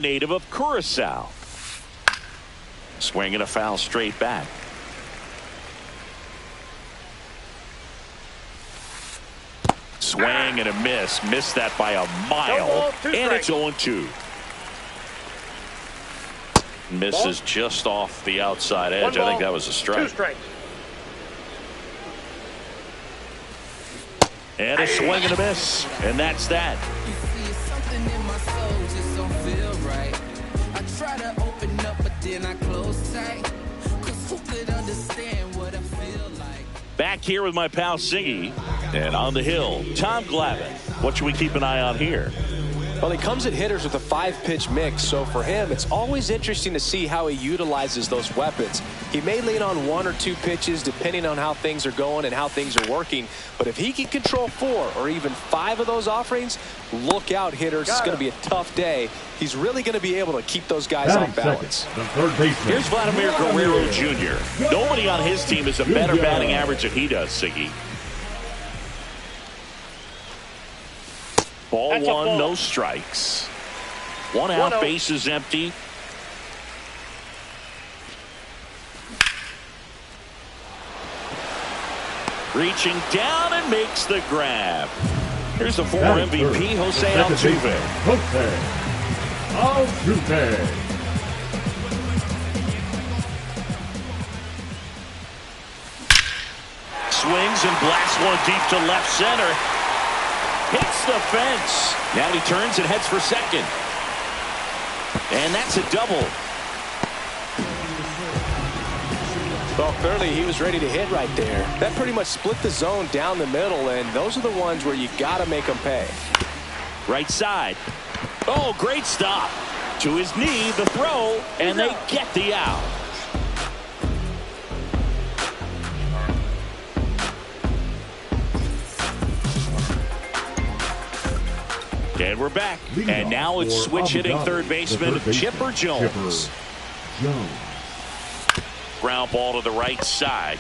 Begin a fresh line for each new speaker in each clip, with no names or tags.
native of Curacao. Swinging a foul straight back. Swing and a miss. Missed that by a mile. And it's 0-2. Misses just off the outside edge. I think that was a strike. And a swing and a miss. And that's that. Back here with my pal Siggy, and on the hill, Tom Glavine. What should we keep an eye on here?
Well, he comes at hitters with a 5-pitch mix, so for him, it's always interesting to see how he utilizes those weapons. He may lean on 1 or 2 pitches depending on how things are going and how things are working, but if he can control 4 or even 5 of those offerings, look out, hitters. It's going to be a tough day. He's really going to be able to keep those guys on balance.
Here's Vladimir Guerrero Jr. Nobody on his team has a better batting average than he does, Siggy. Ball one, no strikes. One out, base is empty. Reaching down and makes the grab. Here's the former MVP, Jose Altuve. Swings and blasts one deep to left center. Hits the fence. Now he turns and heads for second. And that's a double.
Well, clearly he was ready to hit right there. That pretty much split the zone down the middle, and those are the ones where you got to make them pay.
Right side. Oh, great stop. To his knee, the throw, and they get the out. And we're back. And now it's switch hitting third baseman Chipper Jones. Ground ball to the right side.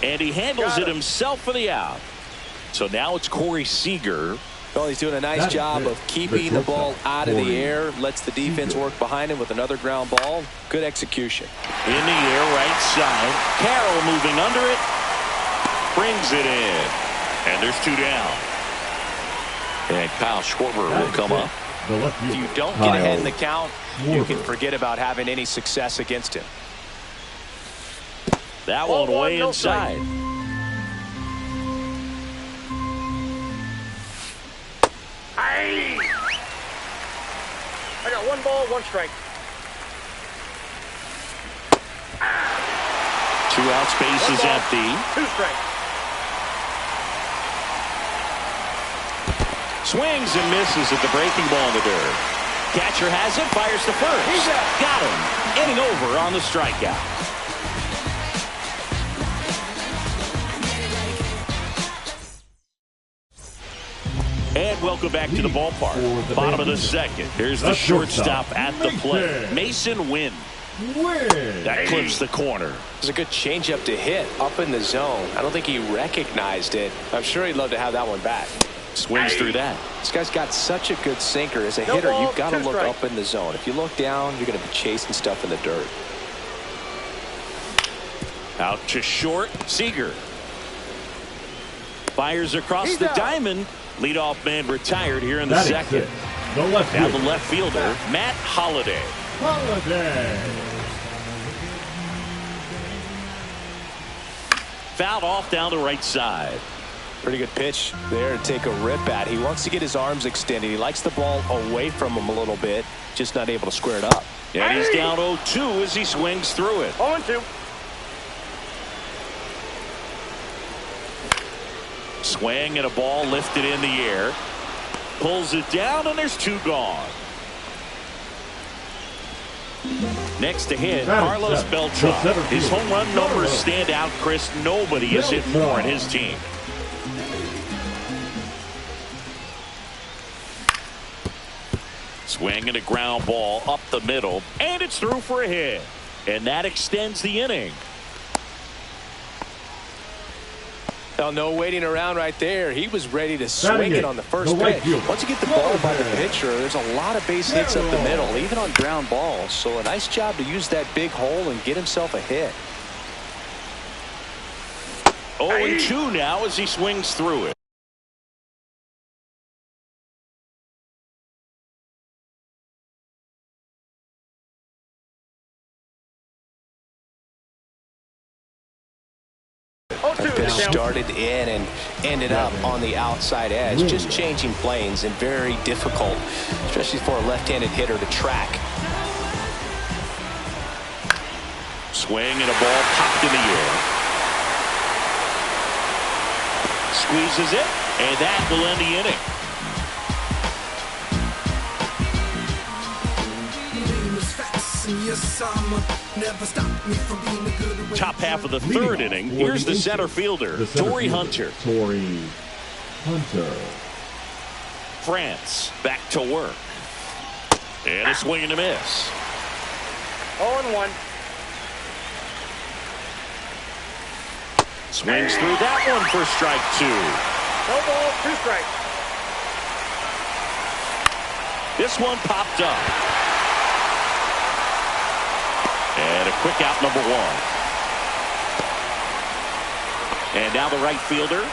And he handles it himself for the out. So now it's Corey Seager.
Well, he's doing a nice job of keeping the ball out of the air. Lets the defense work behind him with another ground ball. Good execution.
In the air, right side. Carroll moving under it. Brings it in. And there's 2 down. And Kyle Schwarber will come up.
If you don't get ahead in the count, you can forget about having any success against him.
That one way inside.
I got 1 ball, 1 strike.
2 outs, base is empty.
2 strikes.
Swings and misses at the breaking ball in the dirt. Catcher has it, fires to first. Got him. Inning over on the strikeout. And welcome back to the ballpark. Bottom of the second. Here's the shortstop at the plate. Mason Wynn. That clips the corner.
It was a good changeup to hit up in the zone. I don't think he recognized it. I'm sure he'd love to have that one back.
Swings through that.
This guy's got such a good sinker. As a hitter, you've got to look up in the zone. If you look down, you're going to be chasing stuff in the dirt.
Out to short. Seager fires across the diamond. Leadoff man retired here in the second. Now the left fielder, Matt Holliday. Fouled off down the right side.
Pretty good pitch there to take a rip at. He wants to get his arms extended. He likes the ball away from him a little bit, just not able to square it up.
And he's down 0-2 as he swings through it.
0-2.
Swing and a ball lifted in the air. Pulls it down and there's 2 gone. Next to hit, Carlos Beltran. His home run numbers stand out, Chris. Nobody has hit more in his team. Swing and a ground ball up the middle, and it's through for a hit. And that extends the inning.
Well, no waiting around right there. He was ready to swing it on the first pitch. Once you get the ball by the pitcher, there's a lot of base hits up the middle, even on ground balls. So a nice job to use that big hole and get himself a hit.
0-2 now as he swings through it.
Started in and ended up on the outside edge, just changing planes, and very difficult, especially for a left-handed hitter to track.
Swing and a ball popped in the air. Squeezes it, and that will end the inning. Top half of the third inning. Here's the center fielder, Torrey Hunter. France back to work. And a swing and a miss.
0-1.
Swings through that one for strike 2.
No ball, 2 strikes.
This one popped up. And a quick out, number 1. And now the right fielder.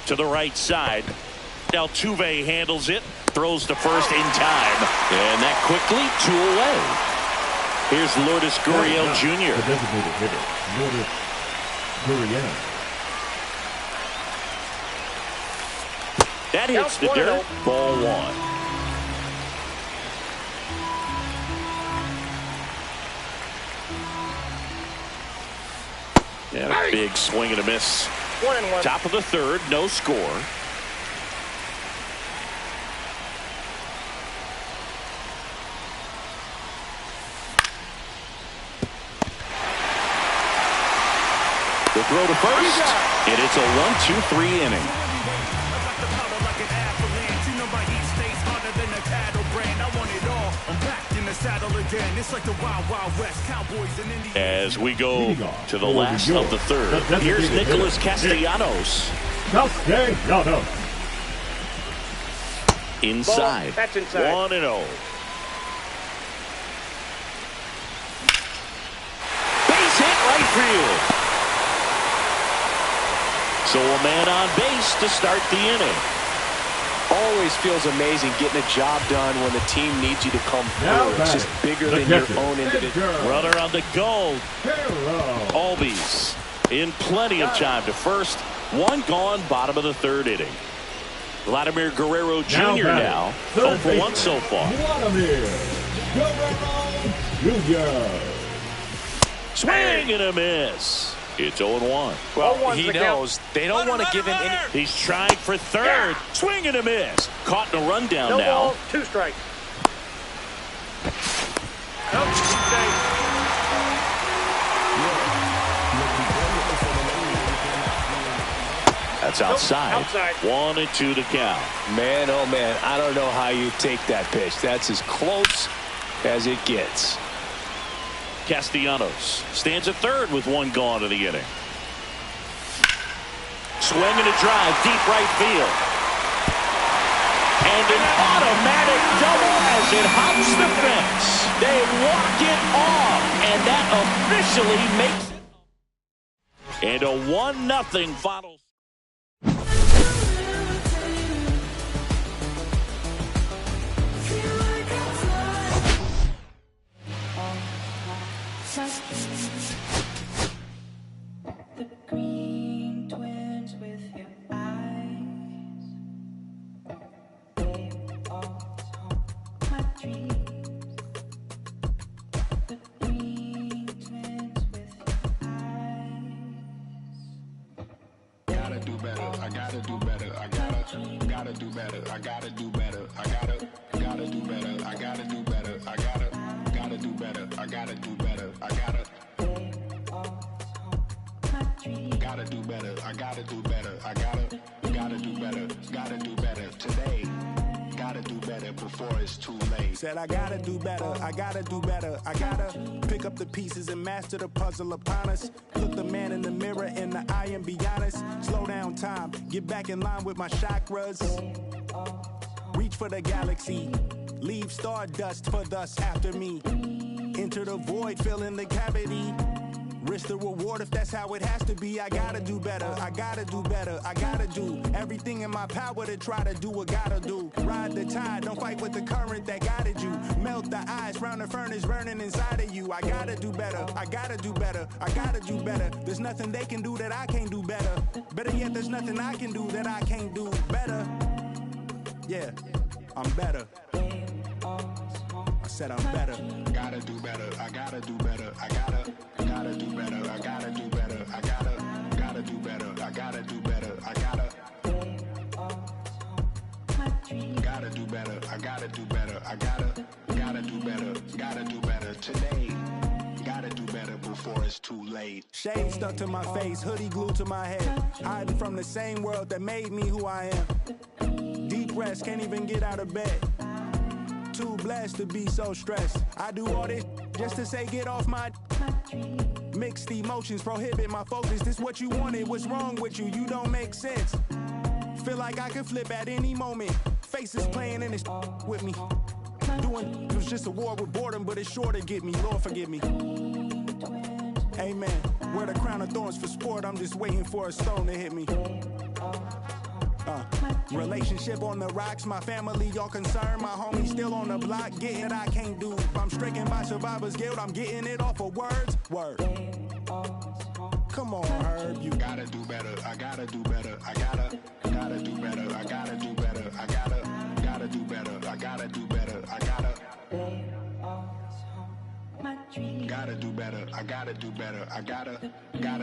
To the right side. Altuve handles it. Throws to first in time. And that quickly 2 away. Here's Lourdes Gurriel Jr.
The designated hitter, Lourdes Gurriel.
That hits the dirt. Ball 1. And a big swing and a miss.
1-1.
Top of the third, no score. The throw to first, and it's a 1-2-3 inning. As we go to the last of the third, here's Nicholas Castellanos. Inside.
That's inside.
1-0. Base hit right field. So a man on base to start the inning.
Always feels amazing getting a job done when the team needs you to come through. It's just bigger than your own individual.
Runner on the go. Albies in plenty of time to first. 1 gone, bottom of the third inning. Vladimir Guerrero Jr. now 0 for 1 so far.
Vladimir Guerrero Jr.
Swing and a miss. It's 0-1.
Well, he knows they don't want to give him any.
He's trying for third. Swing and a miss. Caught in a rundown
No
now.
ball, 2 strikes. Nope, safe.
That's outside.
Outside.
1-2 to count.
Man, oh man, I don't know how you take that pitch. That's as close as it gets.
Castellanos stands at third with 1 gone in the inning. Swing and a drive, deep right field. And an automatic double as it hops the fence. They walk it off, and that officially makes it. And a 1-0 final.
The green twins with your eyes, they always haunt my dreams. The green twins with your eyes.
Gotta do better, I gotta do better, I gotta do better, I gotta do better, I gotta do better, I gotta do better, I gotta do better, I gotta do better, I gotta do better, I gotta do better, I gotta do better today, gotta do better. before it's too late.
Said I gotta do better, I gotta do better, I gotta pick up the pieces and master the puzzle upon us. Look the man in the mirror in the eye and be honest. Slow down time, get back in line with my chakras. Reach for the galaxy, leave stardust for thus after me. Enter the void, fill in the cavity. Risk the reward if that's how it has to be. I gotta do better, I gotta do better, I gotta do everything in my power to try to do what gotta do. Ride the tide, don't fight with the current that guided you. Melt the ice round the furnace burning inside of you. I gotta do better, I gotta do better, I gotta do better. There's nothing they can do that I can't do better. Better yet, there's nothing I can do that I can't do better. Yeah, I'm better. I said I'm better.
Gotta do better, I gotta do better, I gotta do better, I gotta do better, I gotta do better, I gotta do better, I gotta do better, I gotta do better, I gotta do better today. Gotta do better before it's too late.
Shade stuck to my face, hoodie glued to my head. Hiding from the same world that made me who I am. Deep rest, can't even get out of bed. Too blessed to be so stressed. I do all this just to say get off my. Mixed emotions prohibit my focus. This what you wanted, what's wrong with you? You don't make sense. Feel like I can flip at any moment. Faces playing in this with me. Doing it was just a war with boredom, but it's sure to get me. Lord forgive me. Amen. Wear the crown of thorns for sport. I'm just waiting for a stone to hit me. Relationship on the rocks, my family all concerned. My homie still on the block, getting it I can't do. I'm stricken by survivor's guilt, I'm getting it off of words. Word. Come on, Herb, you
gotta do better, I gotta do better, I gotta do better, I gotta do better, I gotta do better, I gotta do better, I gotta do better, I gotta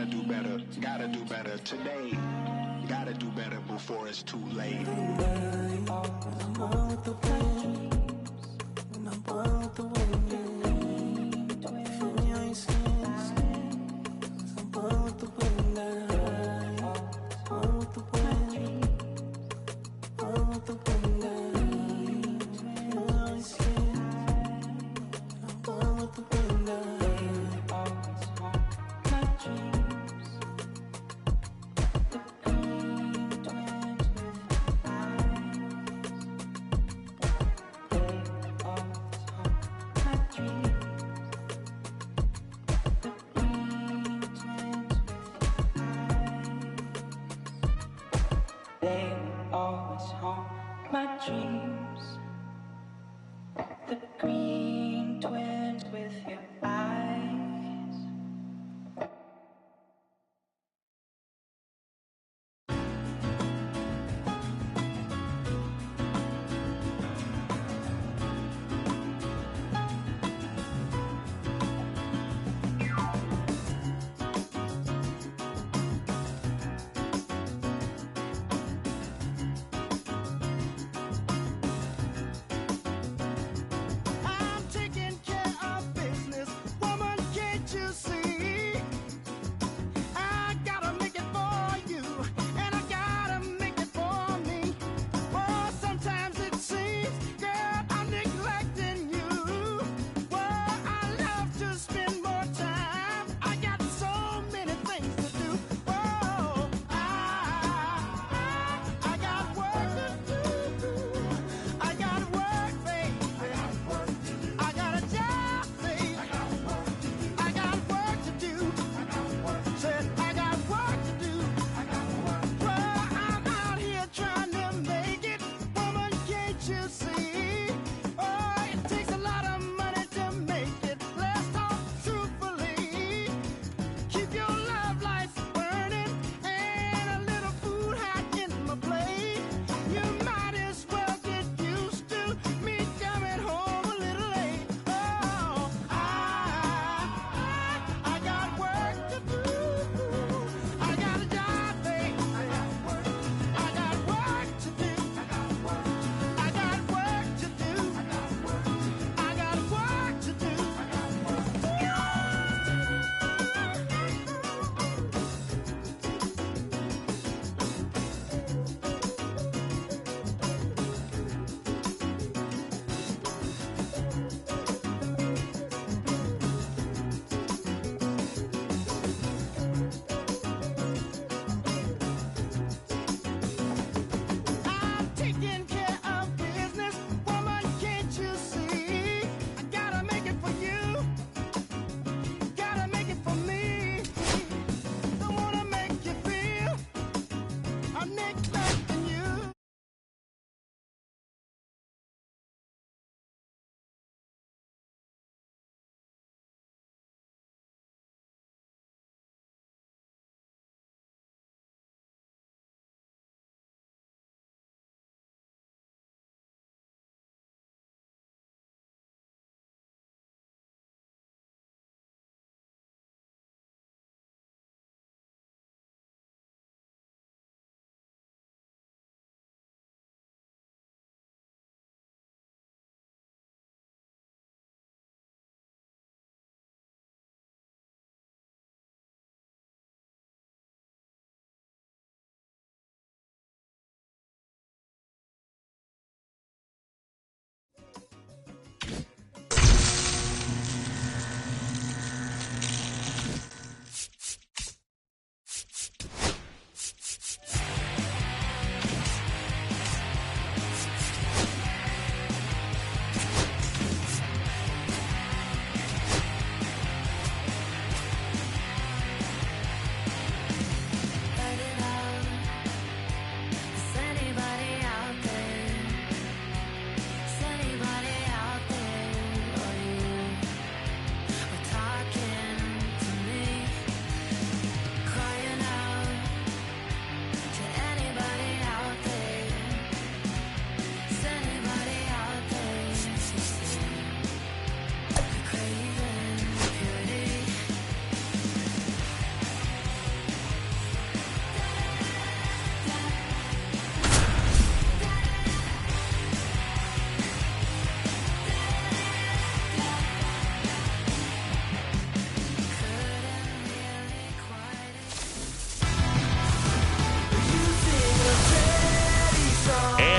do better, I gotta do better today. Gotta do better before it's too late.
I'm born with the wind, and I'm born with the wind. For me, I ain't scared, 'cause I'm born with the wind. Born with the wind, born with the wind. For me, I ain't scared, I'm born with the wind. They always haunt my dreams. The green twins with your eyes.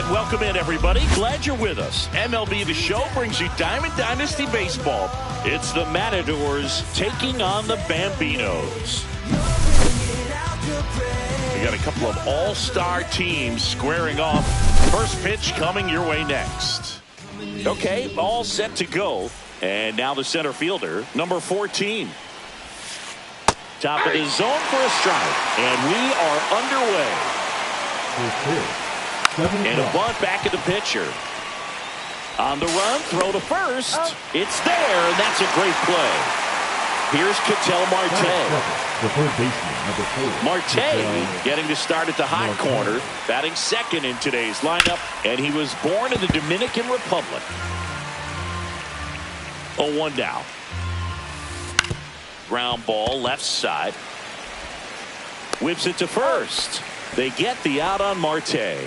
And welcome in, everybody. Glad you're with us. MLB The Show brings you Diamond Dynasty Baseball. It's the Matadors taking on the Bambinos. We got a couple of all-star teams squaring off. First pitch coming your way next. Okay, all set to go. And now the center fielder, number 14. Top of the zone for a strike. And we are underway. And a bunt back at the pitcher. On the run, throw to first. It's there, and that's a great play. Here's Ketel Marte.
The third baseman, number 4.
Marte getting to start at the hot corner, batting second in today's lineup, and he was born in the Dominican Republic. 0-1 now. Ground ball left side. Whips it to first. They get the out on Marte.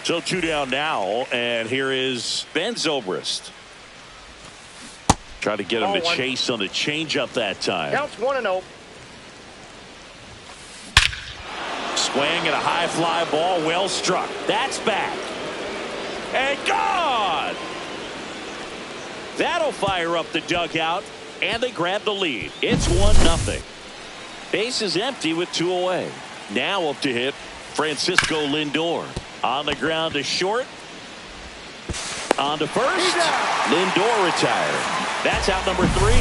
So 2 down now, and here is Ben Zobrist. Try to get him to chase on the changeup that time.
Counts 1-0.
Swing and a high fly ball, well struck. That's back. And gone! That'll fire up the dugout, and they grab the lead. It's 1-0. Base is empty with 2 away. Now up to hit Francisco Lindor. On the ground to short. On to first. Lindor retired. That's out number 3.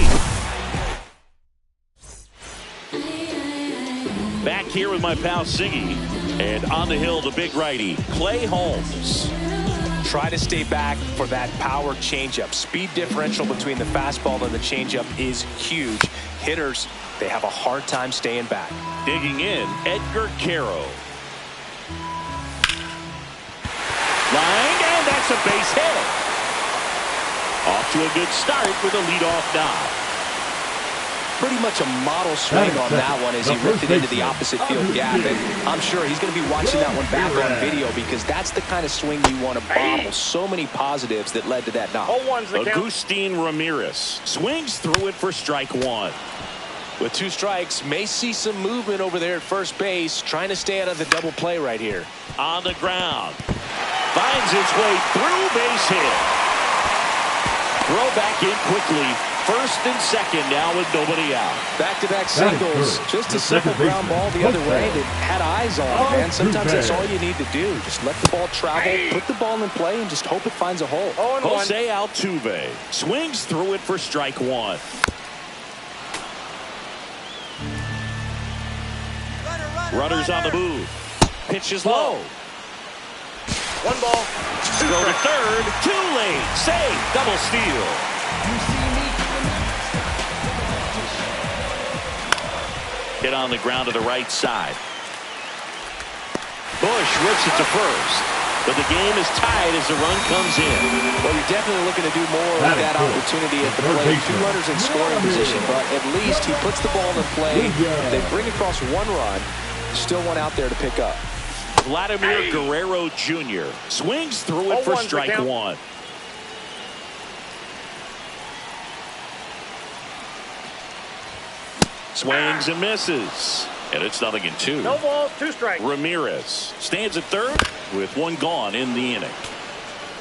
Back here with my pal Siggy. And on the hill, the big righty, Clay Holmes.
Try to stay back for that power changeup. Speed differential between the fastball and the changeup is huge. Hitters, they have a hard time staying back.
Digging in, Edgar Caro. Line, and that's a base hit. Off to a good start with a leadoff knock.
Pretty much a model swing on that one as he ripped it into the opposite field gap. And I'm sure he's going to be watching that one back on video because that's the kind of swing you want to bottle. So many positives that led to that knock.
Agustin Ramirez swings through it for strike 1.
With 2 strikes, may see some movement over there at first base, trying to stay out of the double play right here.
On the ground. Finds its way through, base hit. Throw back in quickly. First and second now with nobody out.
Back-to-back singles. Just a simple ground ball the other way that had eyes on it, man. Sometimes that's all you need to do. Just let the ball travel, put the ball in play, and just hope it finds a hole.
Jose Altuve swings through it for strike 1. Runners on the move. Pitch is low.
1 ball.
Throw to third. Too late. Save. Double steal. Hit on the ground to the right side. Bush rips it to first. But the game is tied as the run comes in.
Well, you're definitely looking to do more with that opportunity at the plate. 2 runners in scoring position, but at least he puts the ball in play. They bring across 1 run. Still 1 out there to pick up.
Vladimir Guerrero Jr. swings through it for strike 1. Swings and misses. And it's 0-2.
No balls, 2 strikes.
Ramirez stands at third with 1 gone in the inning.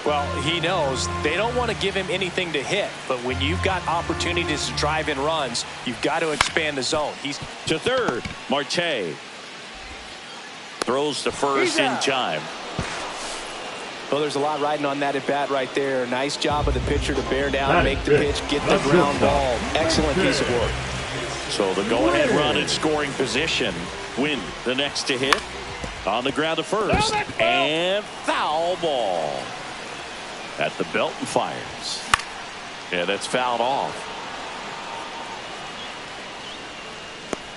Well, he knows they don't want to give him anything to hit, but when you've got opportunities to drive in runs, you've got to expand the zone. He's
to third. Marte throws to first in time.
Well, there's a lot riding on that at bat right there. Nice job of the pitcher to bear down, make the pitch, get the ground ball. Excellent piece of work.
So the go-ahead run in scoring position. Win the next to hit. On the ground to first. And foul ball. At the belt and fires. Yeah, that's fouled off.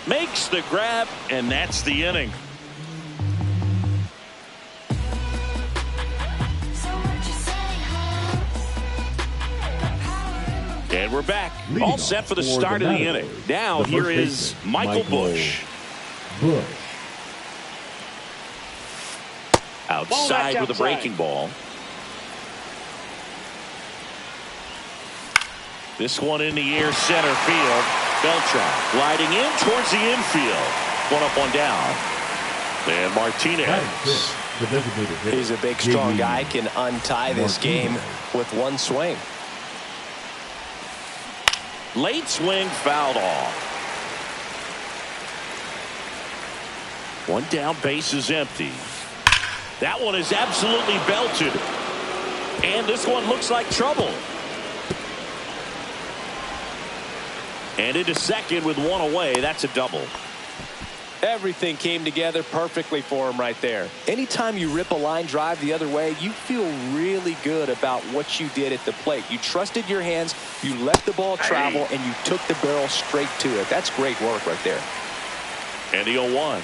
Makes the grab, and that's the inning. And we're back. All set for the start of the inning. Now here is Michael Bush. Outside with a breaking ball. This one in the air, center field. Beltran gliding in towards the infield. 1 up, 1 down. And Martinez
The designated hitter.
He's a big, strong guy, can untie this game with one swing.
Late swing fouled off. One down, base is empty. That one is absolutely belted. And this one looks like trouble. And into second with one away. That's a double.
Everything came together perfectly for him right there. Anytime you rip a line drive the other way, you feel really good about what you did at the plate. You trusted your hands, you let the ball travel, and you took the barrel straight to it. That's great work right there.
And the 0-1.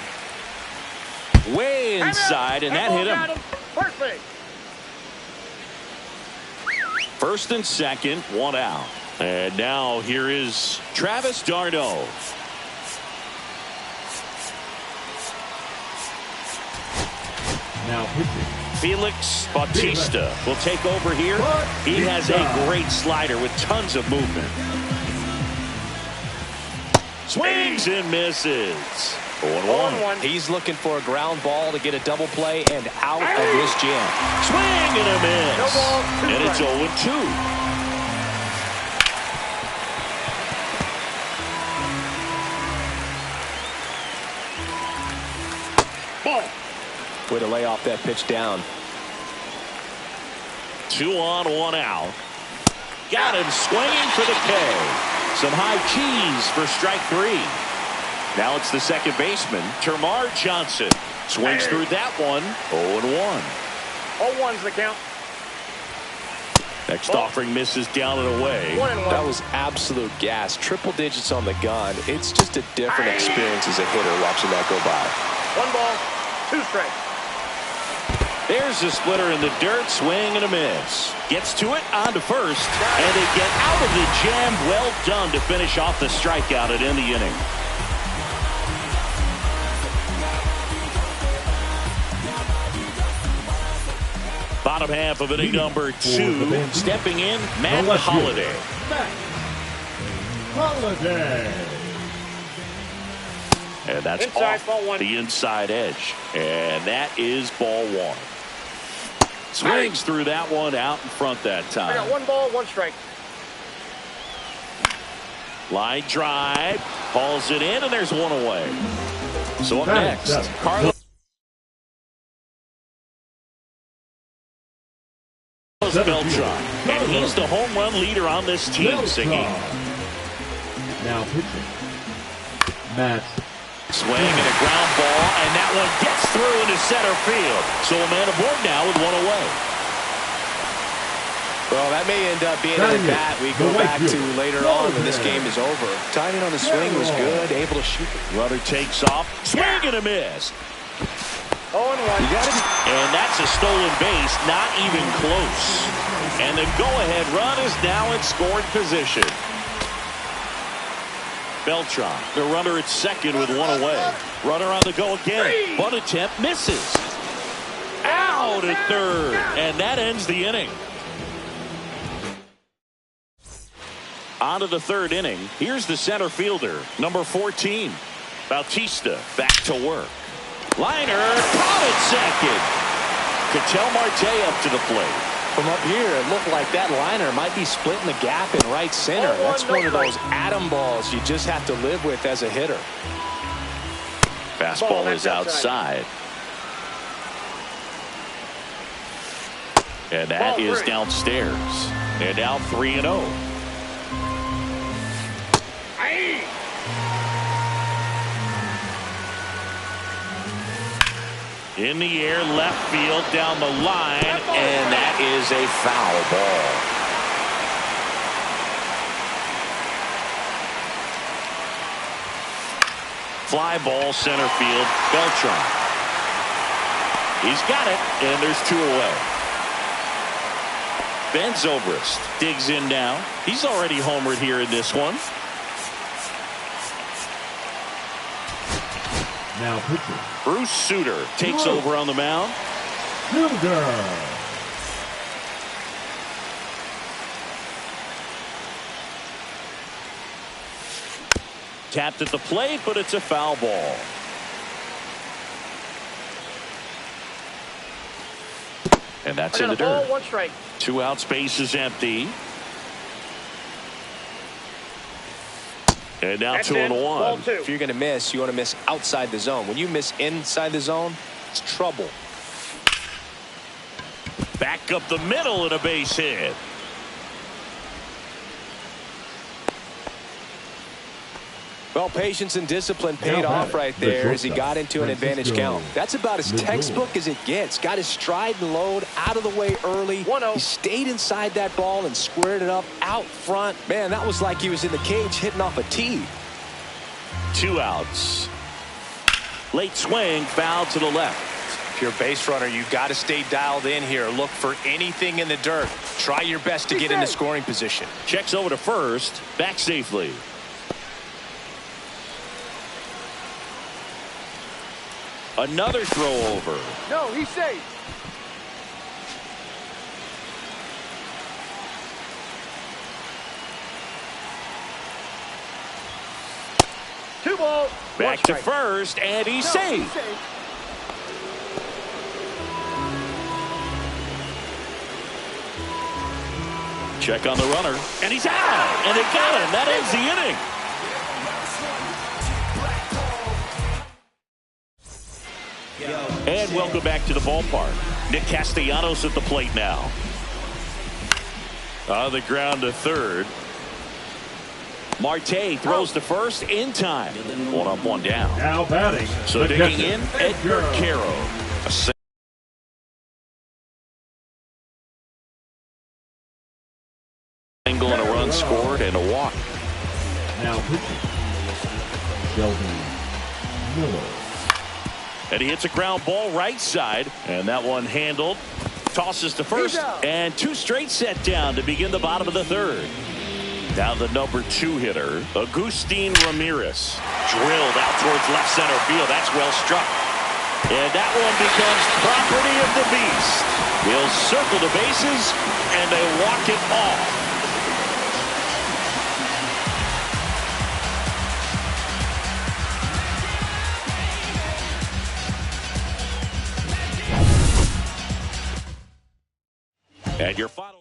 Way inside, and that hit him.
First base.
First and second, one out. And now here is Travis d'Arnaud.
Now pitching.
Felix Bautista will take over here. He has a great slider with tons of movement. Swings and misses. 0-1.
He's looking for a ground ball to get a double play and out of this jam.
Swing and a miss.
No ball,
And it's 0-2.
Ball.
Way to lay off that pitch down.
2 on, 1 out. Got him swinging for the K. Some high keys for strike 3. Now it's the second baseman, Termarr Johnson. Swings through that one. 0-1.
0-1's the count.
Next offering misses down and away.
1-1.
That was absolute gas. Triple digits on the gun. It's just a different experience as a hitter watching that go by.
1 ball, 2 strikes.
There's a splitter in the dirt. Swing and a miss. Gets to it, on to first. And they get out of the jam. Well done to finish off the strikeout and end the inning. Bottom half of inning number 2. Stepping in, Matt Holliday.
Holiday.
And that's
Inside,
off
ball 1.
the inside edge. And that is ball 1. Swings through that one out in front that
I got
time.
1 ball, 1 strike.
Line drive. Hauls it in, and there's one away. So up next, Carlos Beltran. And he's the home run leader on this team, singing.
Now pitching. Matt.
Swing and a ground ball, and that one gets through into center field. So a man aboard now with one away.
Well, that may end up being an at-bat we go back to later on when this game is over. Timing on the swing was good, able to shoot.
Runner takes off. Swing and a miss.
0-1.
And that's a stolen base, not even close. And the go-ahead run is now in scoring position. Beltran, the runner at second with one away. Runner on the go again. Bunt attempt misses. Out at third. And that ends the inning. On to the third inning. Here's the center fielder, number 14. Bautista back to work. Liner caught at second. Ketel Marte up to the plate.
From up here, it looked like that liner might be splitting the gap in right center. That's one of those atom balls you just have to live with as a hitter.
Fastball is outside. And that is downstairs. And now 3-0. In the air, left field, down the line, and that is a foul ball. Fly ball, center field, Beltran. He's got it, and there's 2 away. Ben Zobrist digs in now. He's already homered here in this one.
Now pitching.
Bruce Sutter takes over on the mound.
Sutter.
Tapped at the plate, but it's a foul ball. And that's
I
in
got
the
a ball,
dirt.
1 strike.
2 out, space is empty. And now
That's
2 and
it.
1.
Ball 2.
If you're going to miss, you want to miss outside the zone. When you miss inside the zone, it's trouble.
Back up the middle and a base hit.
Well, patience and discipline paid off right there as he got into an advantage count. That's about as textbook as it gets. Got his stride and load out of the way early.
1-0.
He stayed inside that ball and squared it up out front. Man, that was like he was in the cage hitting off a tee.
2 outs. Late swing, foul to the left.
If you're a base runner, you've got to stay dialed in here. Look for anything in the dirt. Try your best to get into scoring position.
Checks over to first, back safely. Another throw over.
No, he's safe. Two balls.
Back
1
to
strike.
first, and he's
No,
safe.
he's safe.
Check on the runner, and he's out. And they got him. That ends the inning. And welcome back to the ballpark. Nick Castellanos at the plate now. On the ground to third. Marte throws to first in time. 1 up, 1 down.
Now batting.
So digging in, Edgar Caro. A single and a run scored and a walk.
Now pitching. Sheldon Miller.
And he hits a ground ball right side, and that one handled. Tosses to first, and 2 straight set down to begin the bottom of the third. Now the number 2 hitter, Agustin Ramirez. Drilled out towards left center field. That's well struck. And that one becomes property of the beast. He'll circle the bases, and they walk it off. And your final.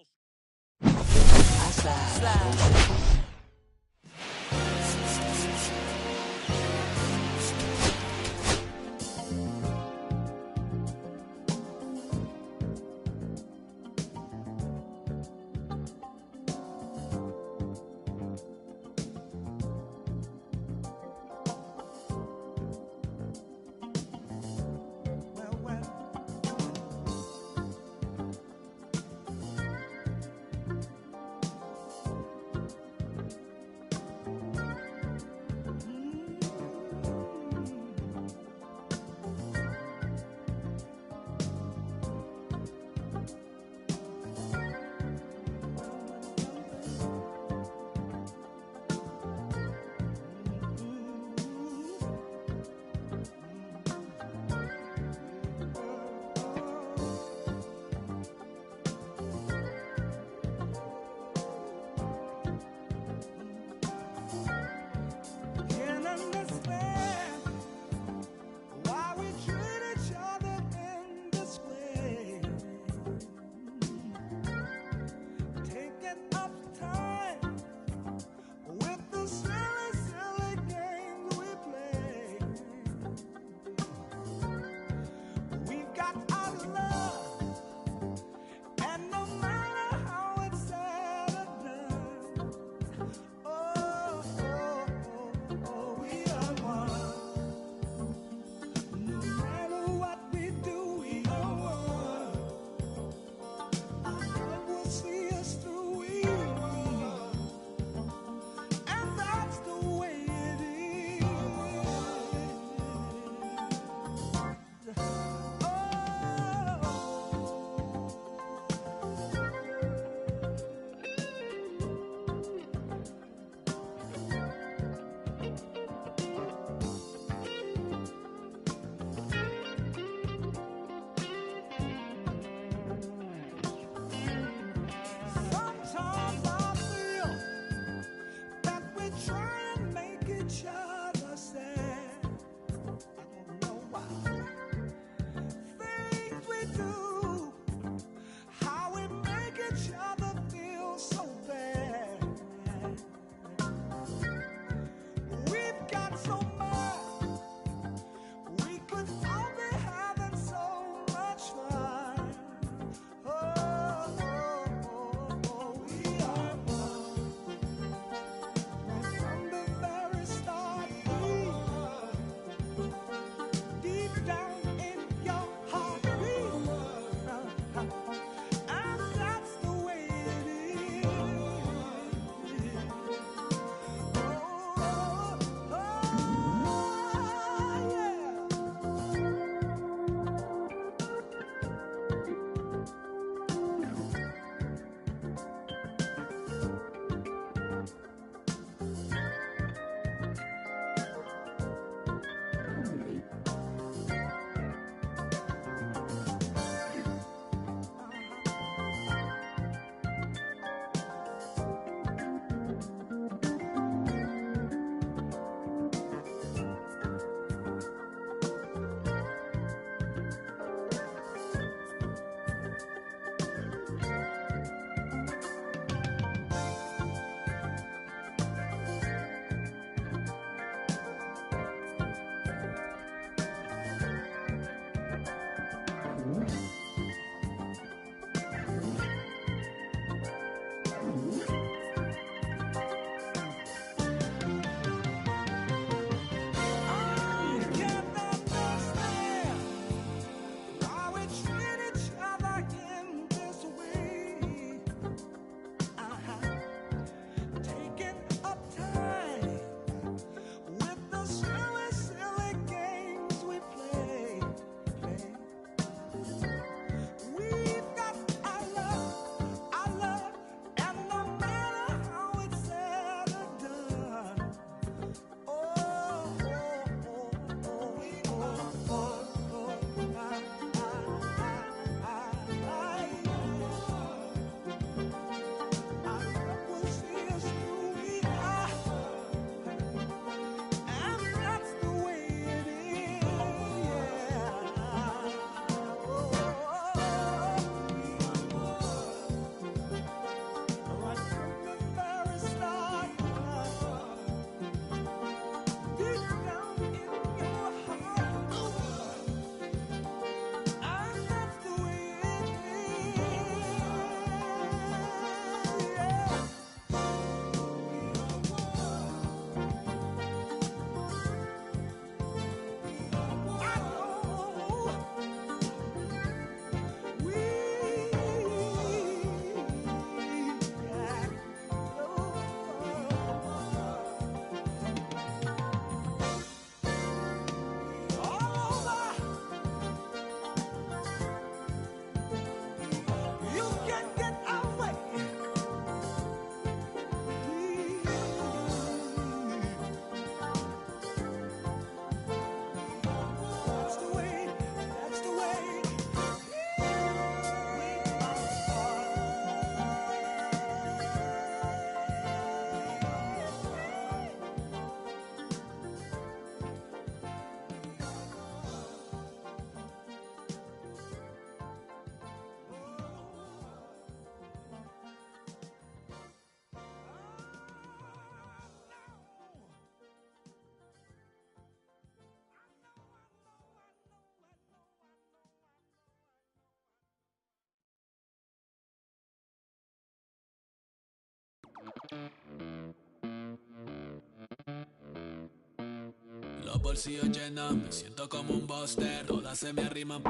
Los bolsillos llenos, me siento como un buster. Todas se me arriman.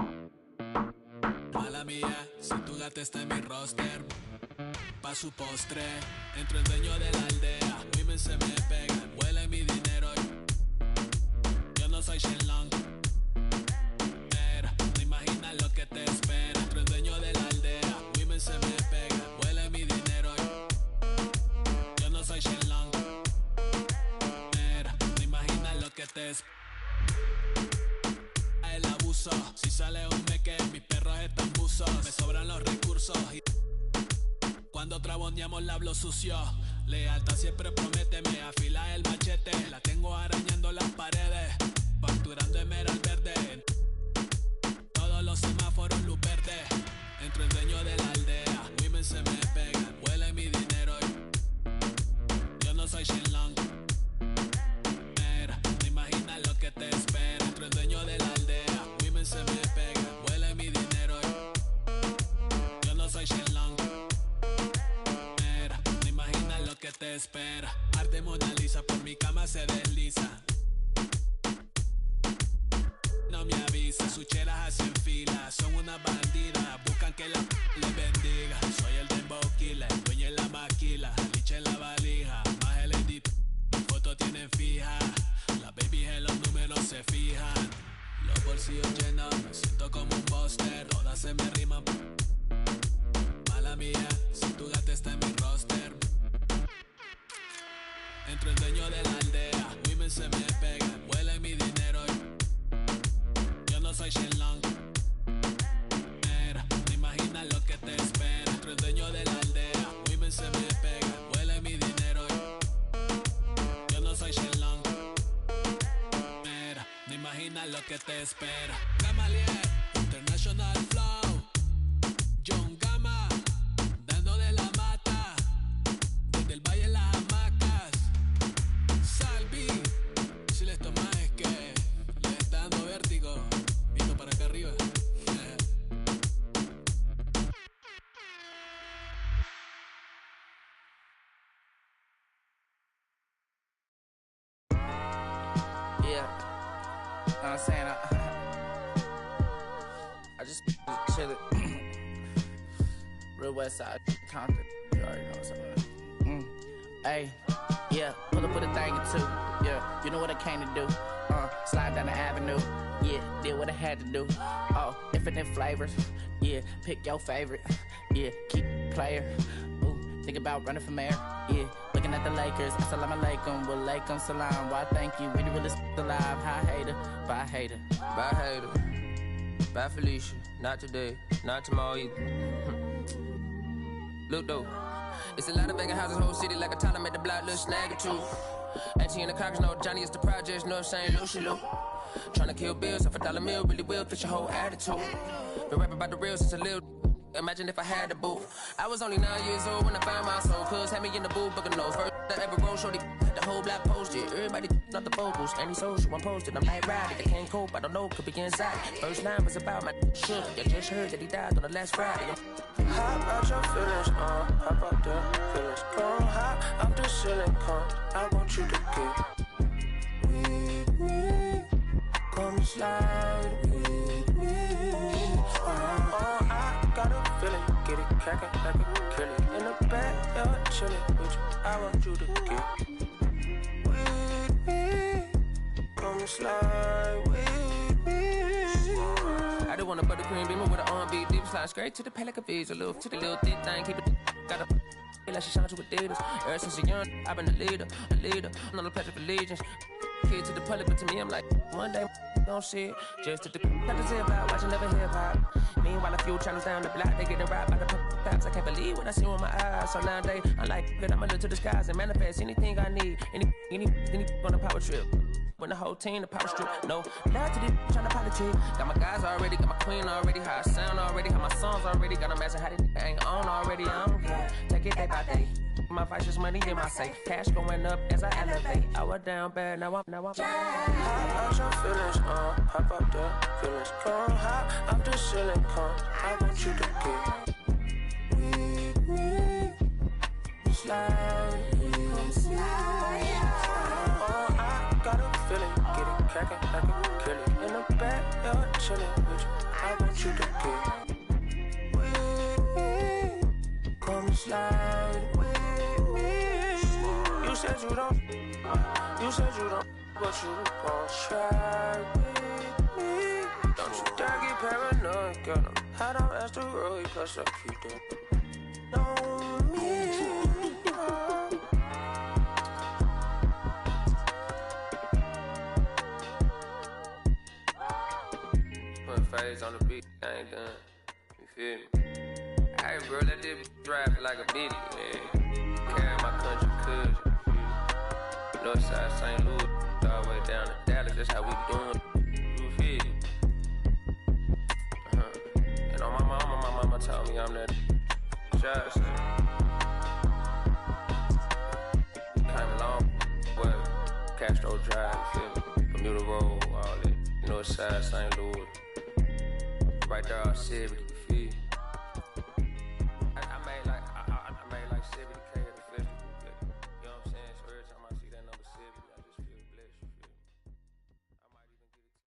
Mala mía, si tu gata está en mi roster. Pa' su postre, entro el dueño de la aldea. Women se me pegan, huelen mi dinero. Yo no soy Shenlong. Pero no imaginas lo que te espera. Entro el dueño de la aldea. Women se me pegan, huelen mi dinero. Yo no soy Shenlong. Pero no imaginas lo que te espera. El abuso, si sale un meque, mis perros están buzos. Me sobran los recursos y cuando traboneamos la hablo sucio. Lealtad siempre prométeme, afila el machete. La tengo arañando las paredes, facturando emerald verde. Todos los semáforos luz verde. Entro el dueño de la aldea. Women se me pegan, huele mi dinero. Yo no soy Shenlong. Mira, no imaginas lo que te espera. Entro el dueño de la aldea. Women se me pegan, huele mi dinero. Yo no soy Shenlong. Que te espera. Arte Mona Lisa por mi cama se desliza. No me avisa, sus chelas hacen fila. Son una bandida, buscan que la les bendiga. Soy el dembow killer, dueño en la maquila. Liche en la valija, más el edit. Fotos tienen fija. Las babies en los números se fijan. Los bolsillos llenos, me siento como un buster. Todas se me riman. Mala mía, si tu gata está en mi roster. Entro el dueño de la aldea. Women se me pegan, huelen mi dinero. Yo no soy Shenlong. Mira, no imaginas lo que te espera. Entro el dueño de la aldea. Women se me pegan, huelen mi dinero. Yo no soy Shenlong. Mira, no imaginas lo que te espera. Gamaliel, International Flow. John Gama, dando de la mata. Desde el valle en las hamacas. Salvi, si les tomas es que les está dando vértigo. Visto para acá arriba.
Yeah, know what I'm saying? I just chillin'. Real West Side, Compton. You already know what's up. Hey, yeah, pull up with a thing or two. Yeah, you know what I came to do. Slide down the avenue. Yeah, did what I had to do. Oh, infinite flavors. Yeah, pick your favorite. Yeah, keep player. Ooh, think about running for mayor. Yeah, looking at the Lakers. Assalamu alaikum, wa alaikum salam. Why thank you, we the realest alive. Hi hater, bye hater.
Bye hater, bye Felicia. Not today, not tomorrow either. Look though, it's a lot of vacant houses, whole city like a toddler made the block look snag or two. Auntie and the cockers know Johnny is the projects, know St. Lucia Lou. Tryna kill bills off $1 meal, really will fit your whole attitude. Been rapping about the real since a little. Imagine if I had a boo. I was only 9 years old when I found my soul. Cuz had me in the booth, booking nose. First I ever wrote, shorty, the whole block posted. Everybody not the vocals, any social, I'm posted. I'm like riding, I can't cope, I don't know, could be inside. First line was about my shook. I just heard that he died on the last Friday.
How about your feelings, how about the feelings? Come high, up the ceiling, come. I want you to get with me. Come slide with me. I got a feeling, get it crackin' like a kill it. In the backyard, chillin' with you. I want you to get with me. Come slide with me.
I do want a buttercream beamer with an R&B deep slide straight to the Pelican V's. A little to the little thick thing, keep it got a feel like she shine to Adidas. Ever since a young, I've been a leader. I'm on the pledge of allegiance. Kid to the public, but to me, I'm like, one day, don't see it. Just to the got to say about watching never hip hop. Meanwhile, a few channels down the block, they getting robbed by the cops. I can't believe what I see with my eyes. So nowadays, I'm like, good, I'ma look to the skies and manifest anything I need. Any on a power trip. When the whole team, the power strip. No, now to this tryna politic. Got my guys already, got my queen already, how I sound already, how my songs already. Got them asking how they ain't on already. I don't care. Take it day by day. My vice is money in my safe. Cash going up as I elevate. I was down bad, now I'm.
How about your feelings, how about the feelings? Come high, up the ceiling, come. I want you to get with me. Slide with me. I got a feeling, get it crack chilling with you. I want you to get with me. Come slide with me. You said you don't, but you gon' try with me. Don't you dare get paranoid, girl. I'm hot on asteroid, plus I keep them. Know me.
Put phase on the beat, I ain't done. You feel me? Hey, bro, let this drive like a bitty, man. Carry my country cousin. Northside St. Louis, all the way down to Dallas, that's how we doing. You feel me? And on my mama told me I'm that shot, so. Came a long way, Castro Drive, you feel me? Bermuda Road, all that. Northside St. Louis. Right there, all 70, you feel me? I made like 70K at the festival. You know what I'm saying? So every time I see that number 70, I just feel blessed. You feel me? I might even get it.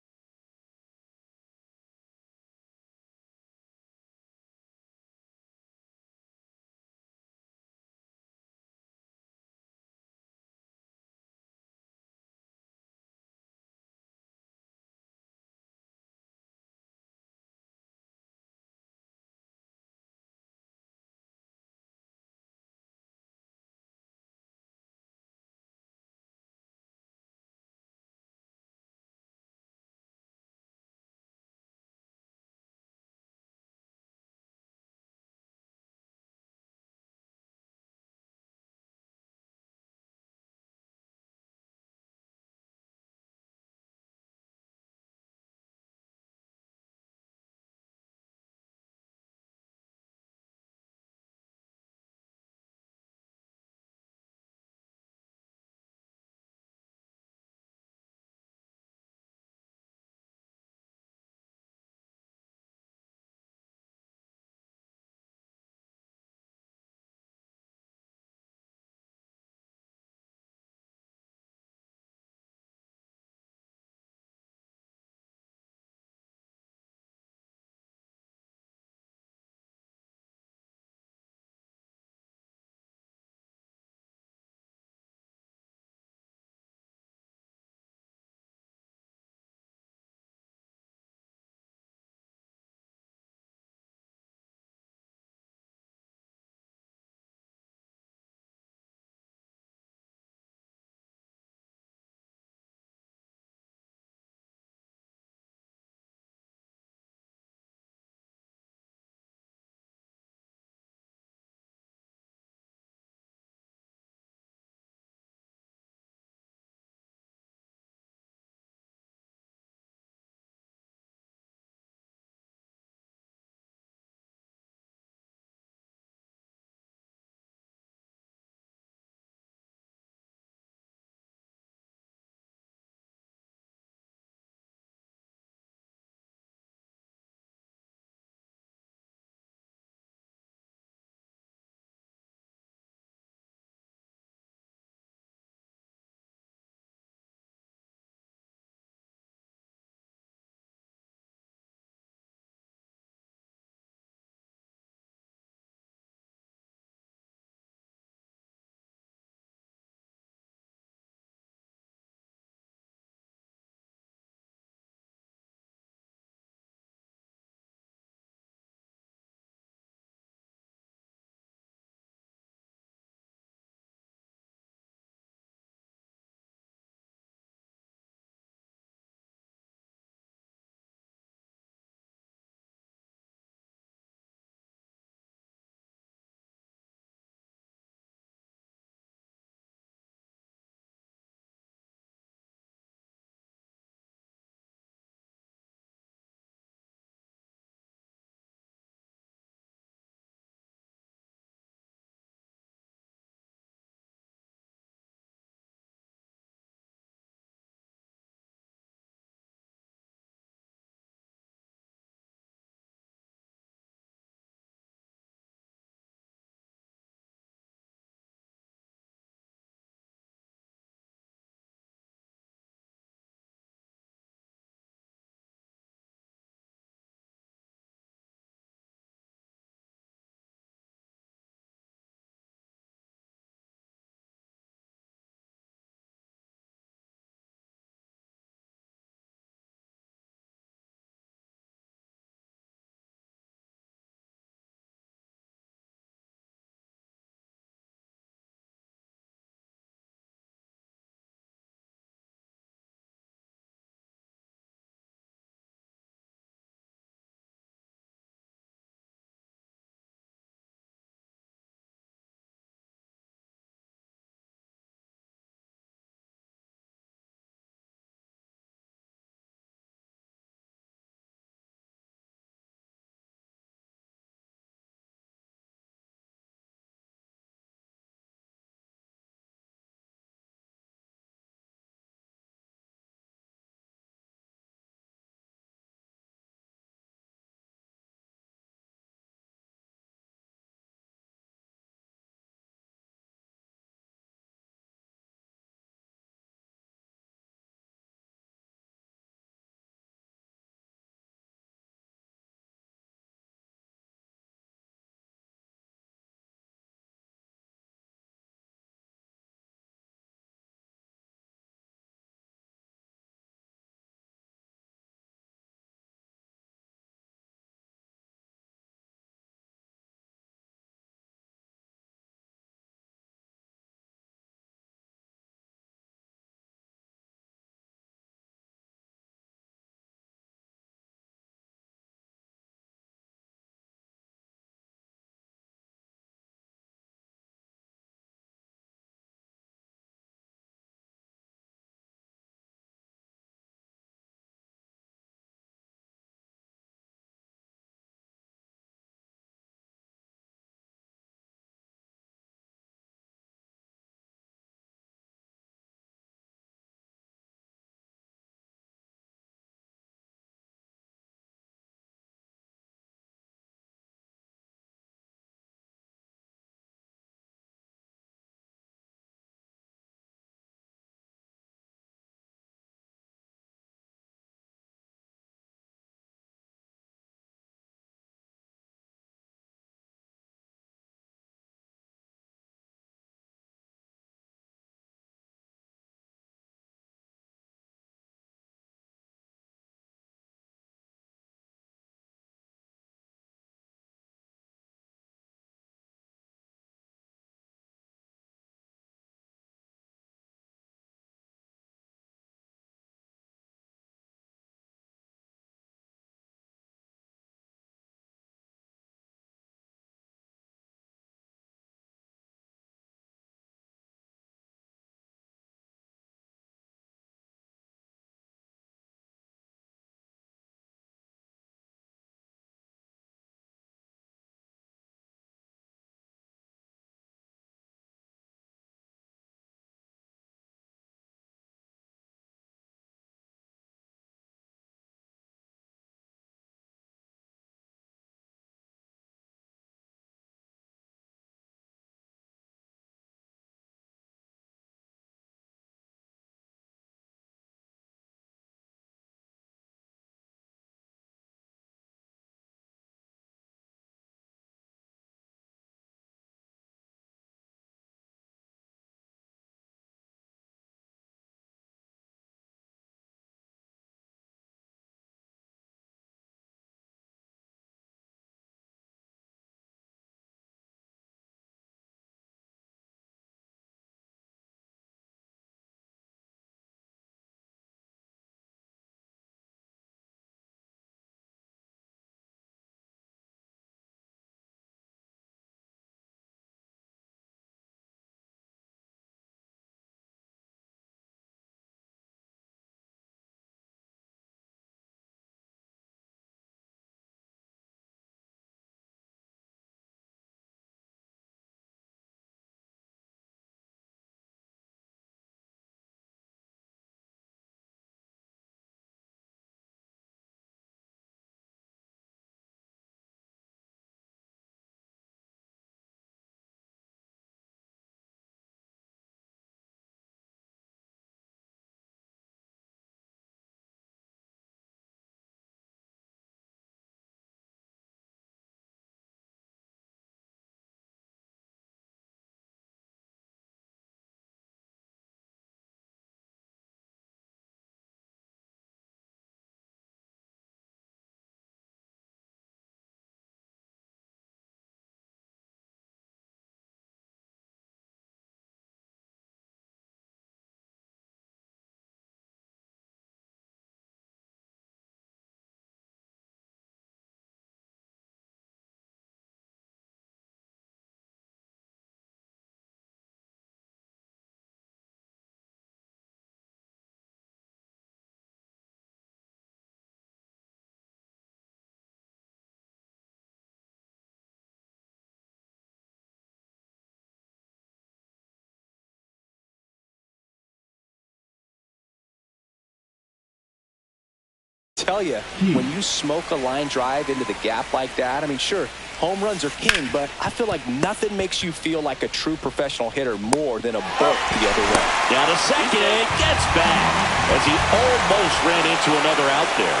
tell you, when you smoke a line drive into the gap like that, I mean, sure, home runs are king, but I feel like nothing makes you feel like a true professional hitter more than a bolt the other way.
Down to second, gets back as he almost ran into another out there.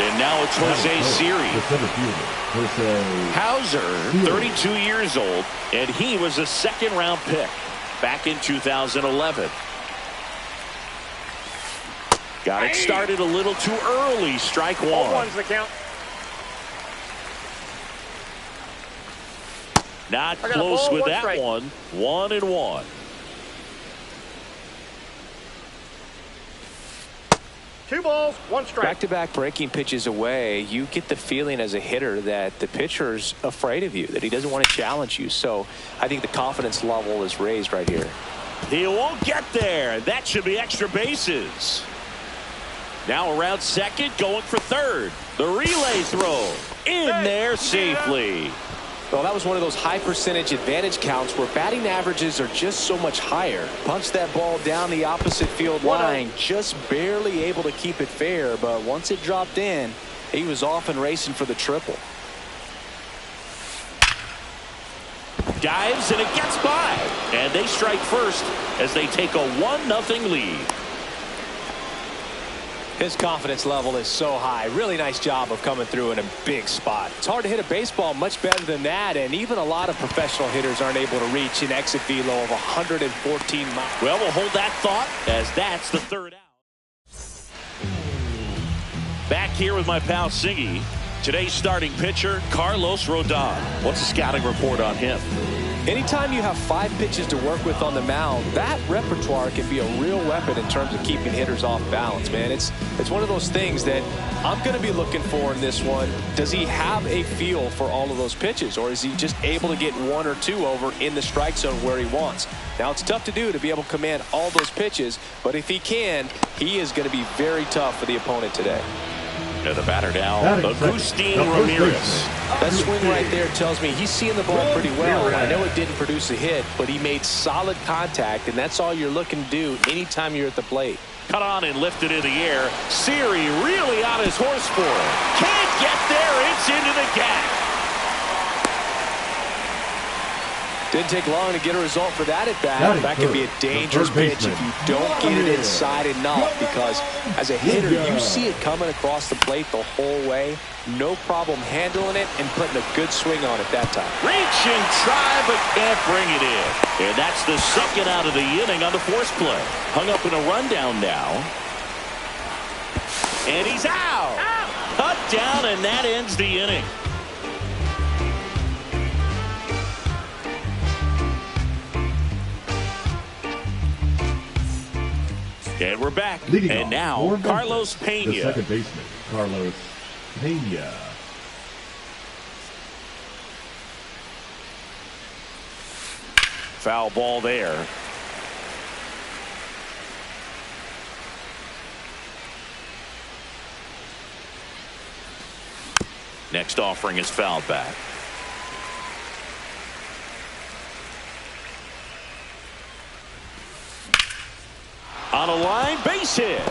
And now it's Jose Siri. Hauser, 32 years old, and he was a second-round pick back in 2011. Got it started a little too early. Strike one.
0-1's the count.
Not close with that one. 1-1.
Two balls, one strike.
Back-to-back breaking pitches away, you get the feeling as a hitter that the pitcher's afraid of you, that he doesn't want to challenge you. So I think the confidence level is raised right here.
He won't get there. That should be extra bases. Now around second, going for third. The relay throw in there safely.
Well, that was one of those high percentage advantage counts where batting averages are just so much higher. Punched that ball down the opposite field line, just barely able to keep it fair, but once it dropped in, he was off and racing for the triple.
Dives and it gets by, and they strike first as they take a 1-0 lead.
His confidence level is so high. Really nice job of coming through in a big spot. It's hard to hit a baseball much better than that, and even a lot of professional hitters aren't able to reach an exit velo of 114 miles.
Well, we'll hold that thought as that's the third out. Back here with my pal Siggy. Today's starting pitcher, Carlos Rodon. What's the scouting report on him?
Anytime you have 5 pitches to work with on the mound, that repertoire can be a real weapon in terms of keeping hitters off balance, man. It's one of those things that I'm going to be looking for in this one. Does he have a feel for all of those pitches, or is he just able to get 1 or 2 over in the strike zone where he wants? Now, it's tough to do to be able to command all those pitches, but if he can, he is going to be very tough for the opponent today.
And the batter now, Agustin Ramirez.
That swing right there tells me he's seeing the ball pretty well. I know it didn't produce a hit, but he made solid contact, and that's all you're looking to do anytime you're at the plate.
Cut on and lifted in the air. Siri really on his horse for it. Can't get there. It's into the gap.
Didn't take long to get a result for that at bat. That could be a dangerous pitch if you don't get it inside enough, because as a hitter, you see it coming across the plate the whole way. No problem handling it and putting a good swing on it that time.
Reach and try, but can't bring it in. And that's the second out of the inning on the force play. Hung up in a rundown now. And he's out. Cut down, and that ends the inning. And we're back. And now, Carlos Pena.
The second baseman, Carlos Pena.
Foul ball there. Next offering is fouled back. On a line, base hit.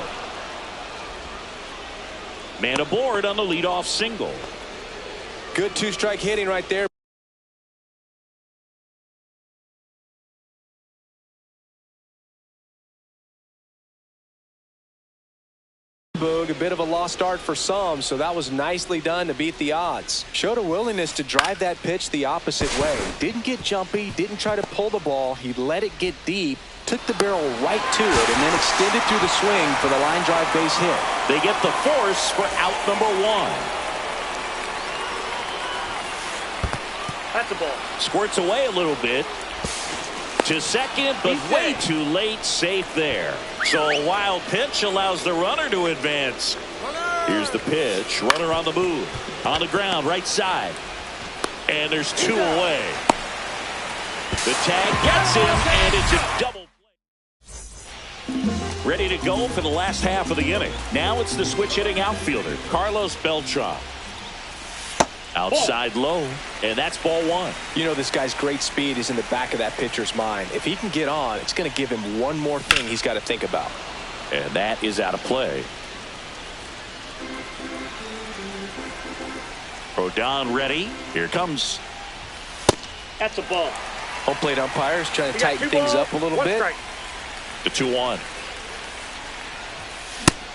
Man aboard on the leadoff single.
Good 2-strike hitting right there. A bit of a lost start for some, so that was nicely done to beat the odds. Showed a willingness to drive that pitch the opposite way. Didn't get jumpy, didn't try to pull the ball. He let it get deep, took the barrel right to it, and then extended through the swing for the line drive base hit.
They get the force for out number 1.
That's a ball.
Squirts away a little bit to second, but way too late. Safe there. So a wild pitch allows the runner to advance. Here's the pitch. Runner on the move. On the ground, right side. And there's 2 away. The tag gets him, and it's a double play. Ready to go for the last half of the inning. Now it's the switch hitting outfielder, Carlos Beltran. Outside low, and that's ball 1.
You know, this guy's great speed is in the back of that pitcher's mind. If he can get on, it's going to give him one more thing he's got to think about.
And that is out of play. Rodon ready. Here comes.
That's a ball.
Home plate umpires trying to
You got
tighten
2
things
balls,
up a little
1
bit.
strike.
The 2-1.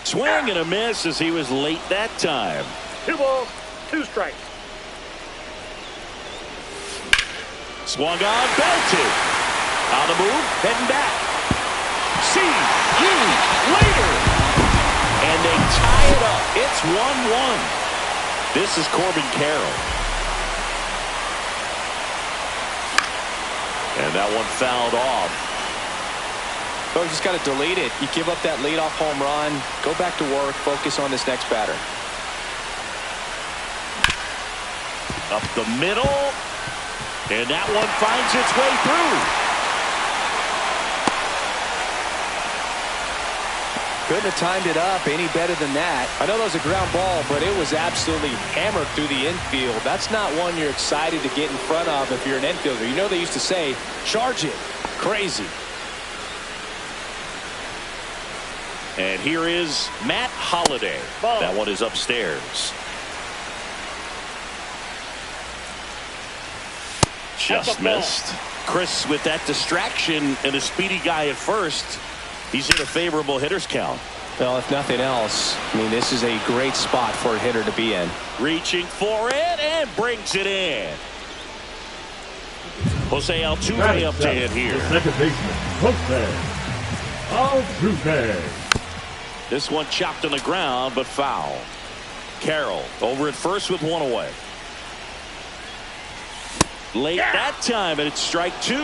Swing and a miss as he was late that time.
2 balls, 2 strikes.
Swung on, belted. On the move, heading back. See you later. And they tie it up. It's 1-1. This is Corbin Carroll. And that one fouled off.
Oh, you just got to delete it. You give up that leadoff home run. Go back to work. Focus on this next batter.
Up the middle. And that one finds its way through.
Couldn't have timed it up any better than that. I know that was a ground ball, but it was absolutely hammered through the infield. That's not one you're excited to get in front of if you're an infielder. You know they used to say, charge it. Crazy.
And here is Matt Holliday.
Ball.
That one is upstairs. Just missed. Chris, with that distraction and a speedy guy at first, he's in a favorable hitter's count.
Well, if nothing else, I mean, this is a great spot for a hitter to be in.
Reaching for it and brings it in. Jose Altuve up to hit here.
Second baseman, Jose Altuve.
This one chopped on the ground, but foul. Carroll over at first with 1 away. Late that time, and it's strike 2.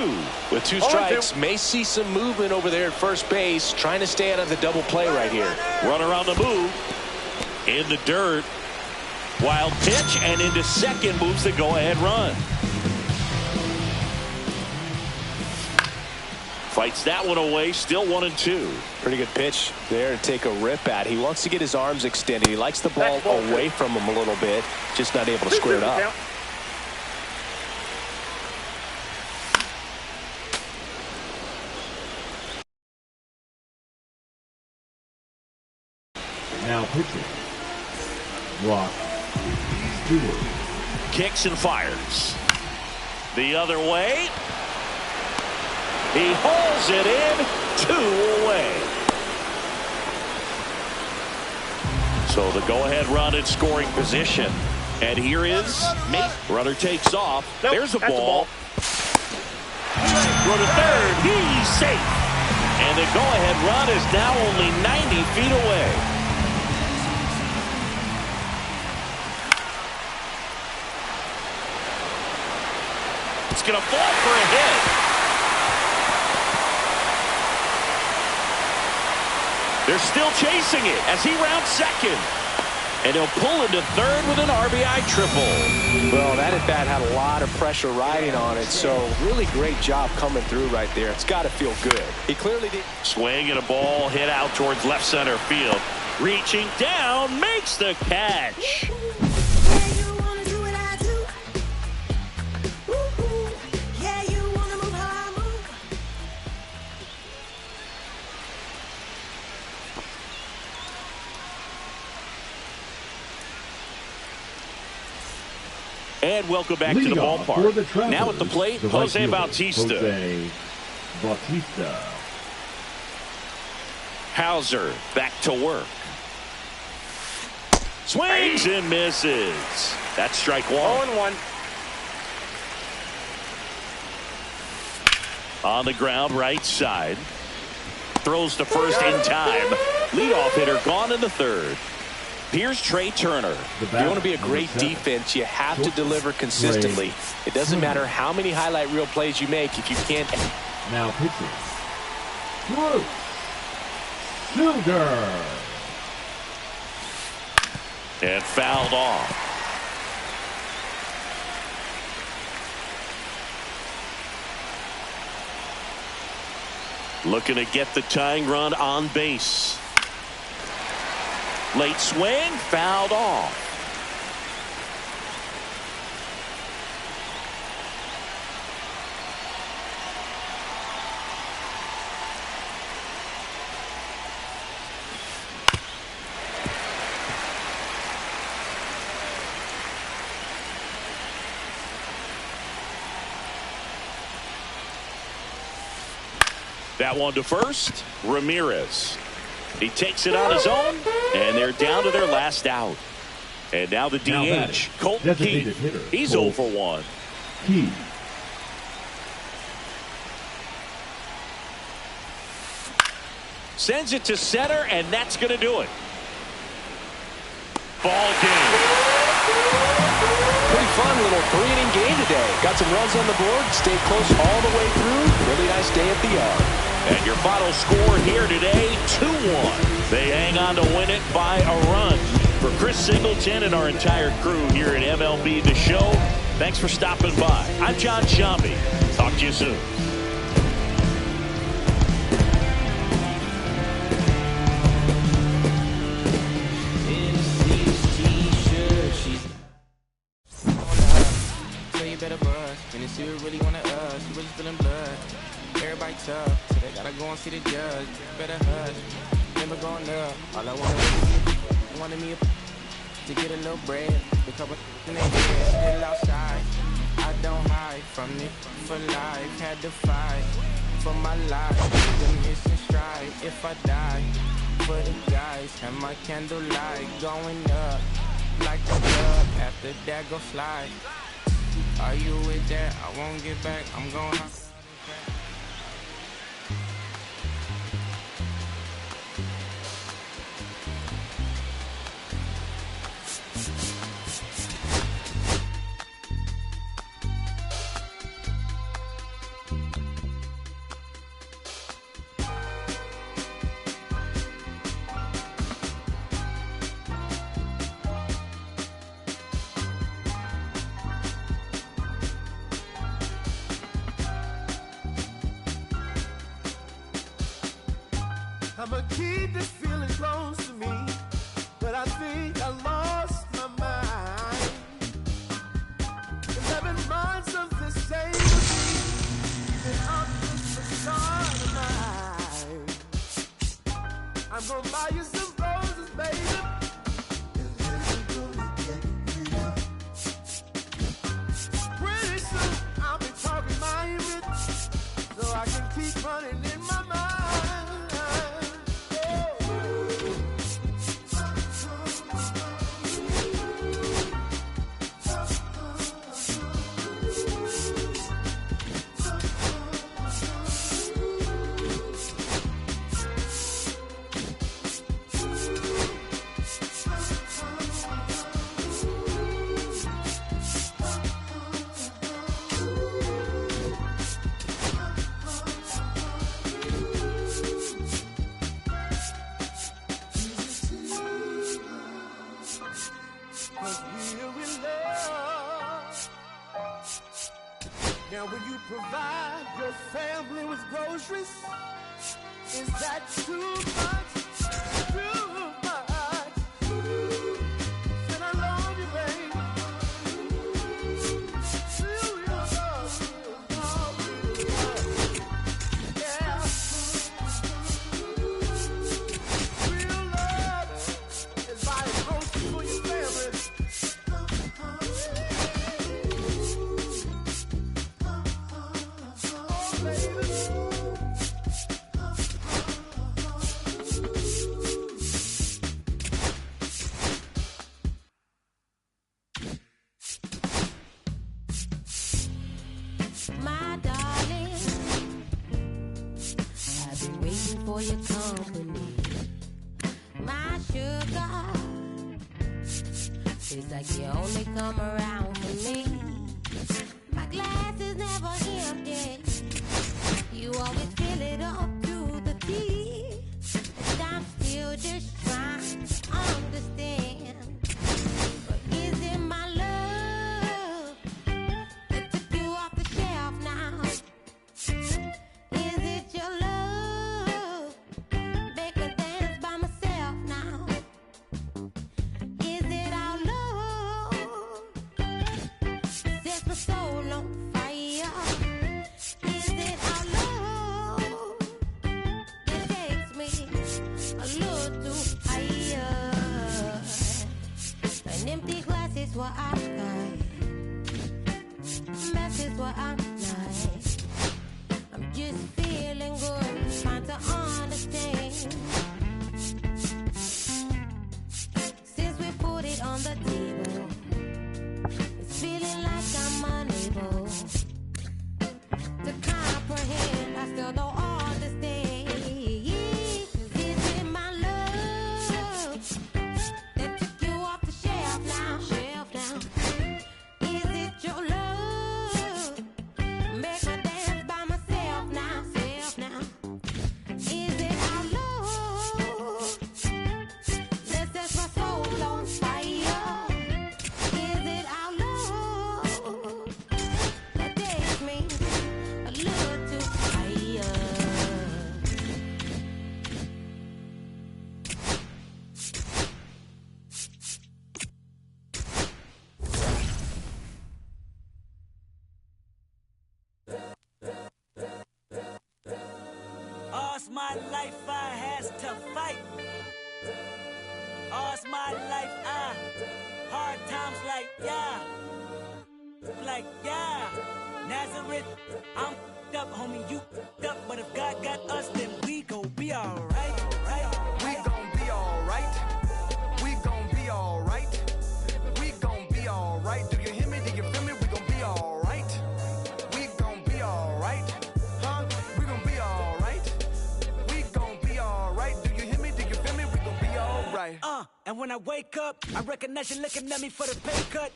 With 2 strikes, may see some movement over there at first base, trying to stay out of the double play right here.
Runner on the move. In the dirt. Wild pitch, and into second moves the go-ahead run. Fights that one away, still 1-2.
Pretty good pitch there to take a rip at. He wants to get his arms extended. He likes the ball away from him a little bit, just not able to square it up.
Now pitching, Rock Stewart.
Kicks and fires. The other way. He hauls it in, 2 away. So the go-ahead run in scoring position. And here is Mate. Runner takes off.
Nope,
there's a
that's
ball. Throw to third. He's safe. And the go-ahead run is now only 90 feet away. It's going to fall for a hit. They're still chasing it as he rounds second. And he'll pull into third with an RBI triple.
Well, that at bat had a lot of pressure riding on it, so really great job coming through right there. It's got to feel good. He clearly did.
Swing and a ball hit out towards left center field. Reaching down, makes the catch. And welcome back to the ballpark. Now at the plate, Jose Bautista.
Jose Bautista.
Hauser back to work. Swings and misses. That's strike 1.
0-1.
On the ground, right side. Throws to first in time. Leadoff hitter gone in the third. Here's Trey Turner.
If you want to be a great defense, you have to deliver consistently. It doesn't matter how many highlight reel plays you make if you can't.
Now pitching, Bruce Sugar.
And fouled off. Looking to get the tying run on base. Late swing, fouled off. That one to first, Ramirez. He takes it on his own, and they're down to their last out. And now the DH, Colton Keith. He's 0 for 1.
Keith.
Sends it to center, and that's going to do it. Ball game.
Pretty fun little 3-inning game today. Got some runs on the board, stayed close all the way through. Really nice day at the yard.
And your final score here today, 2-1. They hang on to win it by a run. For Chris Singleton and our entire crew here at MLB The Show, thanks for stopping by. I'm John Shambi. Talk to you soon.
See, we really wanted us, we really spilling blood. Everybody tough, so they gotta go and see the judge. Better hush, never going up. All I wanted me to get a little bread. The couple in their head, still outside. I don't hide from it for life. Had to fight for my life. The mission stride. If I die for the guys, and my candlelight going up like the club. After that, go slide. Are you with that? I won't get back. I'm going home.
I'ma keep this feeling close to me, but I think I lost my mind. 11 months of this same routine, and I'm just a start of mine. I'm gonna buy you some roses, baby. Pretty soon I'll be talking my image, so I can keep running in my mind. Now will you provide your family with groceries? Is that too much? Too much? Then I love you, baby. Yeah. Real love is buying groceries for your family.
My darling, I've been waiting for your company. My sugar, it's like you only come around for me. My glass is never empty. You always fill it up to the tea. And I'm still just trying to understand. But is it my love that took you off the shelf now? Is it your love? Make me dance by myself now. Is it our love? Set my soul on fire.
All's my life I has to fight. All's my life hard times like Nazareth, I'm up, homie, you up. But if God got us, then we gon' be alright.
We gon' be alright. We gon' be alright. We gon' be alright. Do you hear me? Do you feel me? We gon' be alright. We gon' be alright. Huh? We gon' be alright. We gon' be alright. Do you hear me? Do you feel me? We gon' be alright.
And when I wake up, I recognize you looking at me for the pay cut.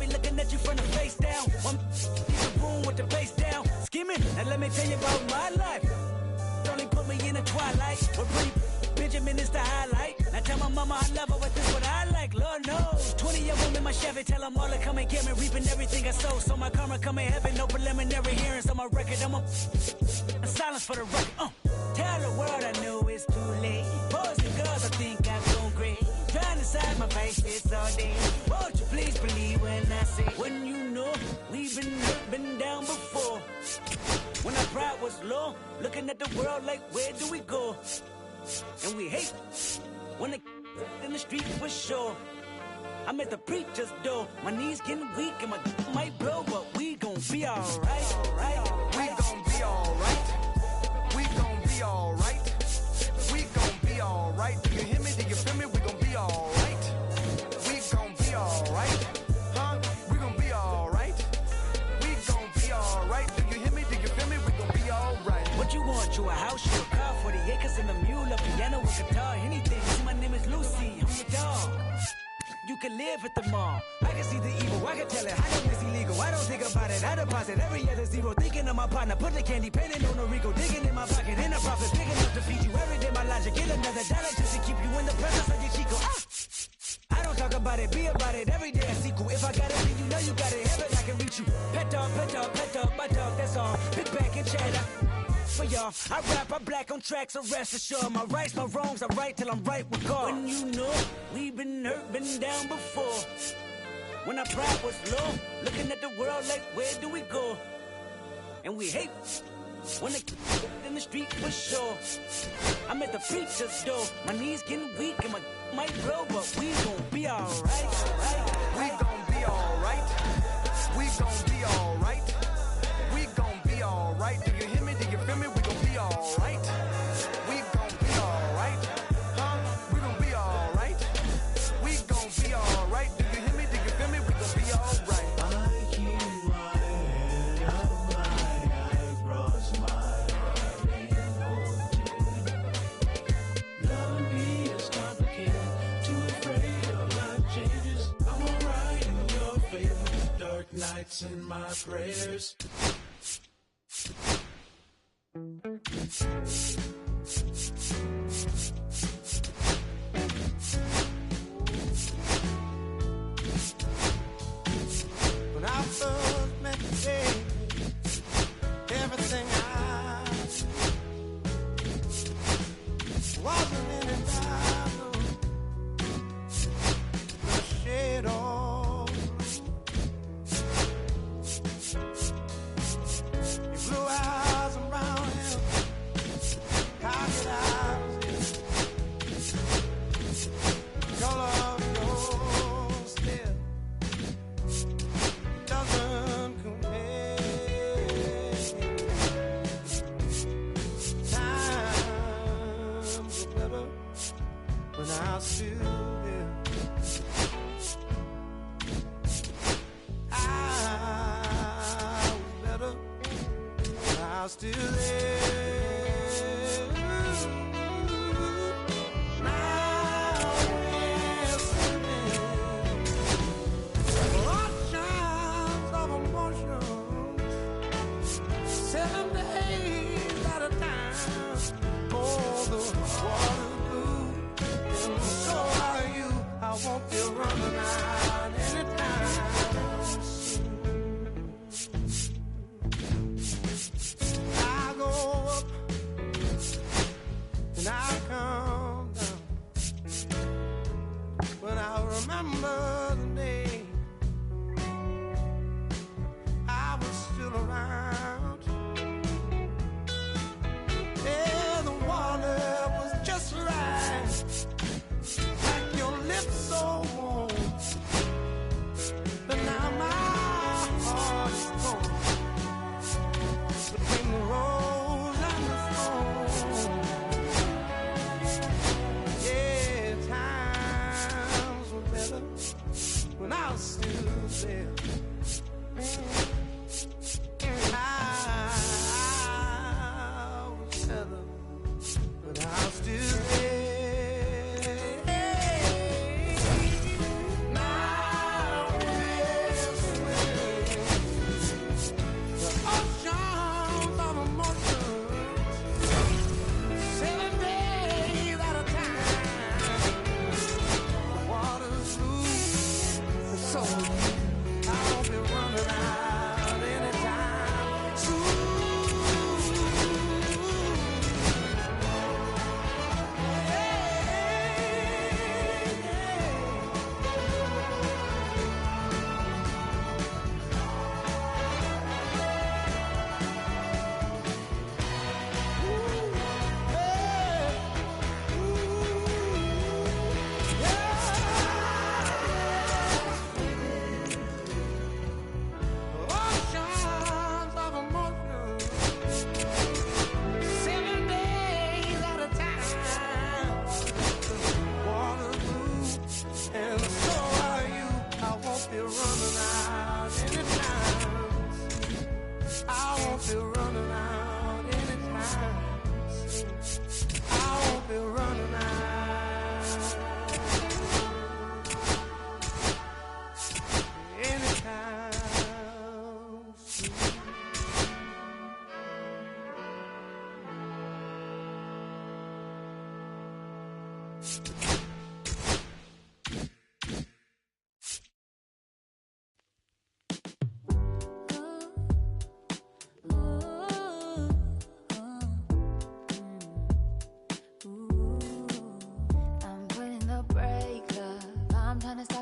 Be looking at you from the face down. One in the room with the bass down. Skimming, now let me tell you about my life. Only put me in the twilight. But pretty Benjamin is the highlight. Now tell my mama I love her, but this what I like. Lord knows. 20 of them in my Chevy. Tell them all to come and get me. Reaping everything I sow. So my karma come in heaven. No preliminary hearings on my record. I'm a silence for the record. Tell the world I know it's too late. Boys and girls, I think I've gone great. Trying to side my face this all day. Won't you please believe when I say, when you know we've been hurt, been down before. When our pride was low, looking at the world like, where do we go? And we hate when the in the street for sure. I'm at the preacher's door. My knees getting weak and my might blow, but we gon' be alright.
We gon' be alright. We gon' be alright. We gon' be alright. Do you hear me? Do you feel me? We gon' be alright. We gon' be alright. Huh? We gon' be alright. We gon' be alright. Do you hear me? Do you feel me? We gon' be alright.
What you want? You a house, you a car, 40 acres and a mule, a piano, a guitar, anything. See, my name is Lucy, I'm your dog. You can live at the mall. I can see the evil, I can tell it. I know it's illegal, I don't think about it. I deposit every other zero, thinking of my partner. Put the candy, painting on a Rico, digging in my pocket. In a profit, big enough to feed you every day. My logic, get another dollar just to keep you in the presence of your Chico. I don't talk about it, be about it. Every day a sequel. If I got it, then you know you got it. Heaven, I can reach you. Pet dog, my dog, that's all. Pick back and chatter. For y'all, I rap, I black on tracks, so rest assured. My rights, my wrongs, I right till I'm right with God. When you know we've been hurt, been down before. When our pride was low, looking at the world like, where do we go? And we hate when they in the street for sure. I'm at the preacher's door. My knees getting weak and my might blow, but we gon' be alright.
We gon' be alright. We gon' be alright. We gon' be alright. Do you hear me? Do you feel me? We gon' be alright. We gon' be alright. Huh? We gon' be alright. We gon' be alright. Do you hear me? Do you feel me? We gon' be alright.
I keep my head up high, I cross my heart and hold you. Loving me is complicated, too afraid of my changes. I'm alright in your favor, dark nights and my prayers.
When I first met you, baby, everything I wasn't in it, the shade on. Your blue eyes around him, cocked eyes, color of your skin doesn't compare. Times are better when I still live. I was better when I still live. Now we're swimming oceans of emotions, 7 days at a time. Oh, the water's blue, and so are you. I won't be running out anytime soon. I go up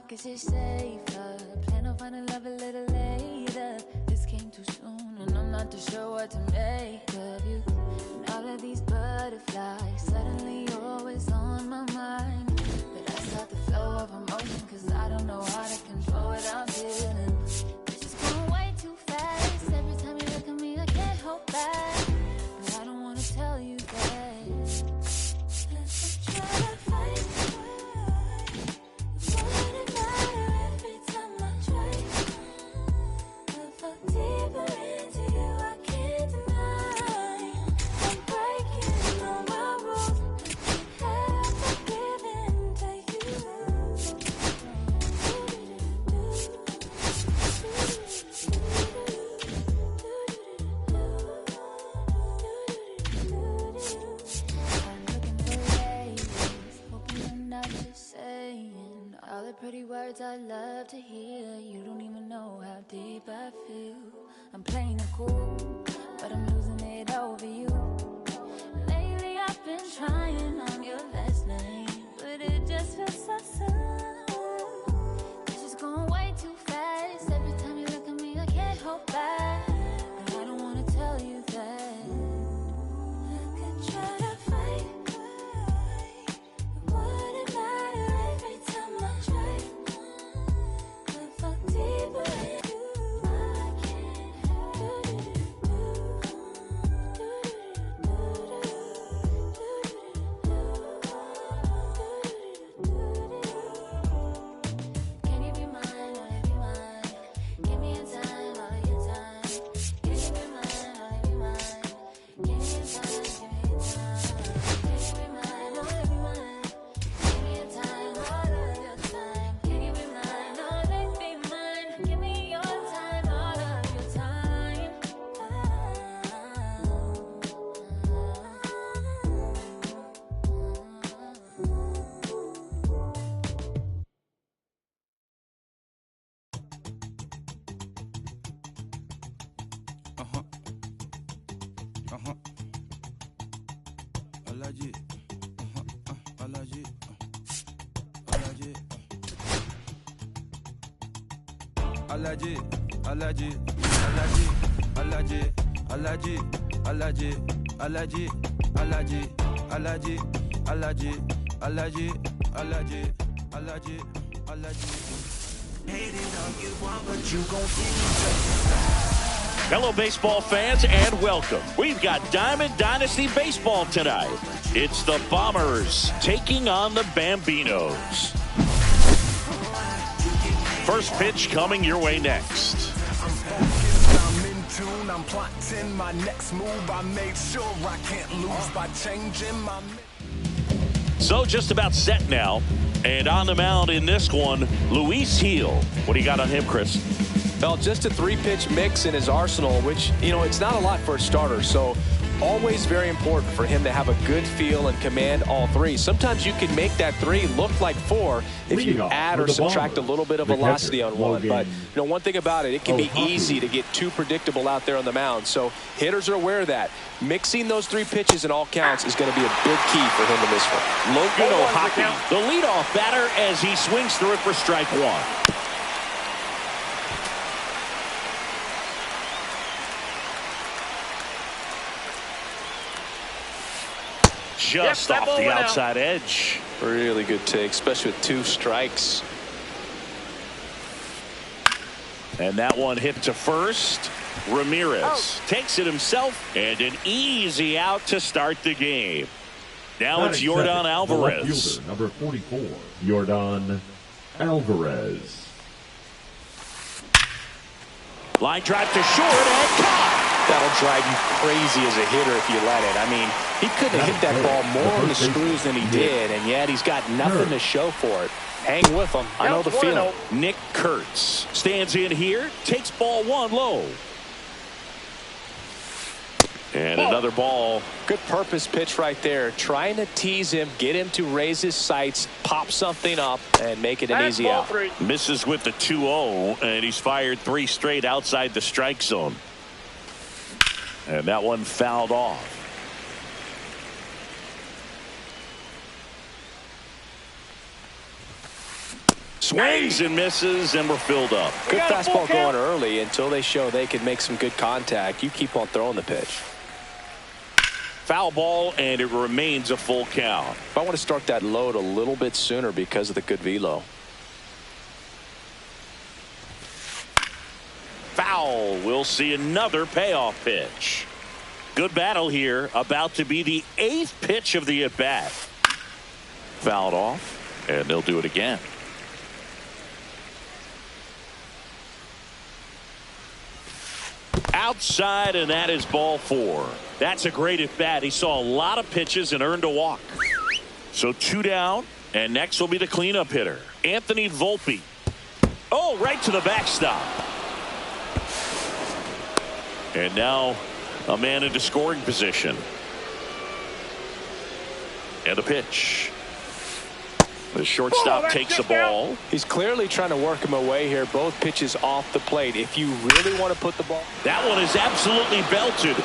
Cause it's safer. Plan on finding love a little later. This came too soon, and I'm not too sure what to make of you. And all of these butterflies, suddenly you're always on my mind. But I start the flow of emotion, cause I don't know how to control what I'm feeling. It's just going way too fast. Every time you look at me, I can't hold back. But I don't wanna tell you that. I'm trying to fight. Pretty words I love to hear. You don't even know how deep I feel. I'm playing it cool, but I'm losing it over you. Lately I've been trying on your last name, but it just feels so soon. It's just going way too fast. Every time you look at me, I can't hold back. But I don't wanna tell you that. I could try to fight.
Alaji, Alaji, Alaji, Alaji, Alaji, Alaji, Alaji, Alaji, Alaji, Alaji, Alaji, Alaji, Alaji. Hate it all you want, but you gon' see me.
Hello, baseball fans, and welcome. We've got Diamond Dynasty Baseball tonight. It's the Bombers taking on the Bambinos. First pitch coming your way next.
I'm focused, I'm in tune, I'm plotting my next move. I made sure I can't lose by changing my...
So just about set now. And on the mound in this one, Luis Gil. What do you got on him, Chris?
Well, just a 3-pitch mix in his arsenal, which, you know, it's not a lot for a starter. So always very important for him to have a good feel and command all three. Sometimes you can make that 3 look like 4 if you add or subtract a little bit of velocity on one. But, you know, one thing about it, it can be easy to get too predictable out there on the mound. So hitters are aware of that. Mixing those 3 pitches in all counts is going to be a big key for him in this one.
Logan O'Hockey, the leadoff batter, as he swings through it for strike 1. Just off the outside edge.
Really good take, especially with 2 strikes.
And that one hit to first. Ramirez takes it himself, and an easy out to start the game. Now it's Yordan Alvarez.
Fielder, number 44, Yordan Alvarez.
Line drive to short and caught.
That'll drive you crazy as a hitter if you let it. I mean, he couldn't have hit that ball more on the screws than he did, and yet he's got nothing to show for it. Hang with him. I know the feeling.
Nick Kurtz stands in here, takes ball 1 low. And another ball.
Good purpose pitch right there. Trying to tease him, get him to raise his sights, pop something up, and make it an easy out.
Misses with the 2-0, and he's fired 3 straight outside the strike zone. And that one fouled off. Swings and misses, and we're filled up.
Good fastball going early until they show they can make some good contact. You keep on throwing the pitch.
Foul ball, and it remains a full count.
I want to start that load a little bit sooner because of the good velo.
Foul. We'll see another payoff pitch. Good battle here. About to be the 8th pitch of the at-bat. Fouled off, and they'll do it again. Outside, and that is ball 4. That's a great at bat. He saw a lot of pitches and earned a walk. So 2 down, and next will be the cleanup hitter, Anthony Volpe. Oh, right to the backstop. And now a man into scoring position. And the pitch. The shortstop takes the ball.
He's clearly trying to work him away here. Both pitches off the plate. If you really want to put the ball.
That one is absolutely belted.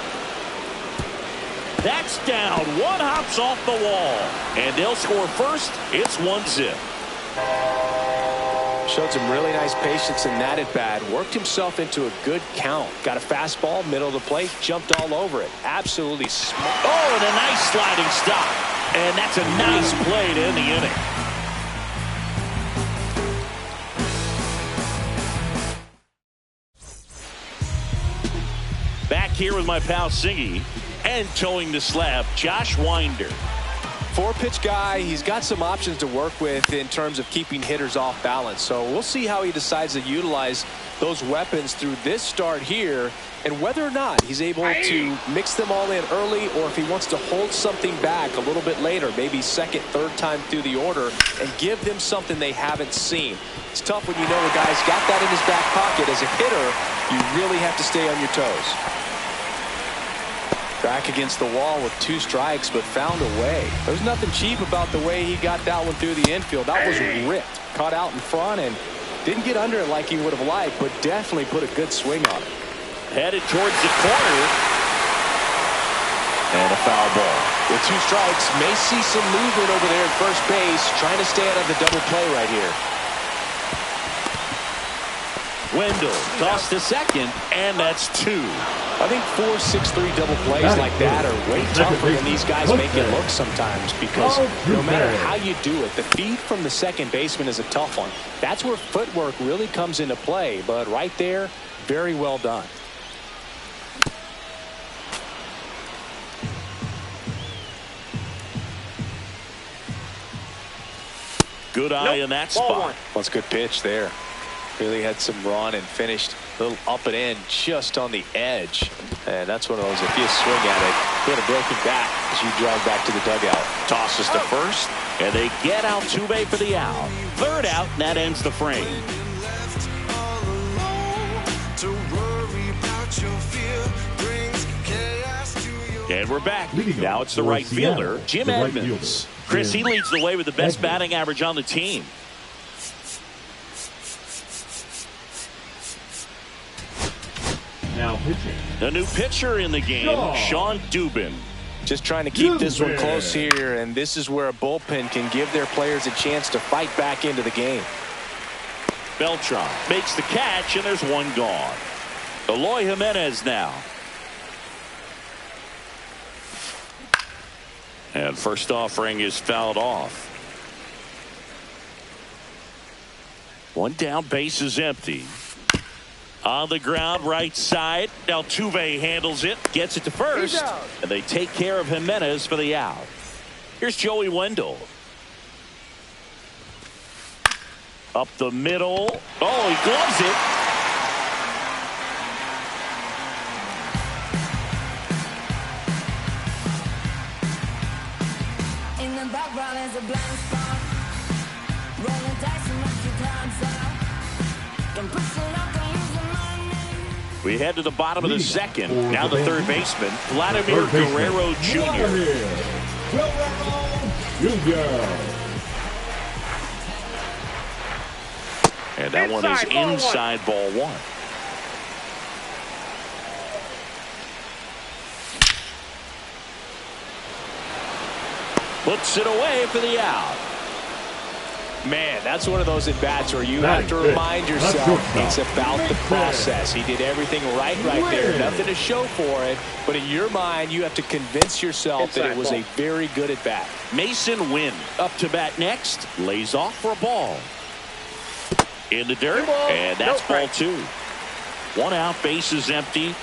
That's down. One hops off the wall. And they'll score first. It's 1-0.
Showed some really nice patience in that at bat. Worked himself into a good count. Got a fastball, middle of the plate, jumped all over it. Absolutely smart.
Oh, and a nice sliding stop. And that's a nice play to end the inning. Back here with my pal Singy, and towing the slab, Josh Winder.
4-pitch guy. He's got some options to work with in terms of keeping hitters off balance. So we'll see how he decides to utilize those weapons through this start here, and whether or not he's able to mix them all in early, or if he wants to hold something back a little bit later, maybe second, third time through the order, and give them something they haven't seen. It's tough when you know a guy's got that in his back pocket. As a hitter, you really have to stay on your toes. Back against the wall with 2 strikes, but found a way. There's nothing cheap about the way he got that one through the infield. That was ripped. Caught out in front and didn't get under it like he would have liked, but definitely put a good swing on it.
Headed towards the corner. And a foul ball.
With 2 strikes, may see some movement over there at first base, trying to stay out of the double play right here.
Wendell tossed to second, and that's 2.
I think 4, 6, 3 double plays like that are way tougher than these guys make it look sometimes, because no matter how you do it, the feed from the second baseman is a tough one. That's where footwork really comes into play, but right there, very well done.
Good eye in that spot.
That's a good pitch there. Really had some run and finished a little up and in just on the edge. And that's one of those, if you swing at it, hit a broken bat as you drive back to the dugout.
Tosses to first, and they get Altuve for the out. Third out, and that ends the frame. And we're back. Now it's the right fielder, Jim Edmonds. Chris, he leads the way with the best batting average on the team.
Now pitching.
The new pitcher in the game, Sean Dubin.
Just trying to keep this one close here, and this is where a bullpen can give their players a chance to fight back into the game.
Beltran makes the catch, and there's one gone. Eloy Jimenez now. And first offering is fouled off. One down, base is empty. On the ground, right side. Altuve handles it, gets it to first, and they take care of Jimenez for the out. Here's Joey Wendell. Up the middle. Oh, he gloves it.
In the background is a blind spot. Rolling dice and watch your time out. Don't push it up and lose the money.
We head to the bottom of the second. Now the third baseman, Vladimir Guerrero Jr. And that one is inside ball one. Puts it away for the out.
Man, that's one of those at-bats where you have to remind yourself it's about the process. He did everything right there. Nothing to show for it, but in your mind, you have to convince yourself that it was a very good at-bat.
Mason Wynn up to bat next. Lays off for a ball. In the dirt, and that's ball two. One out, base is empty.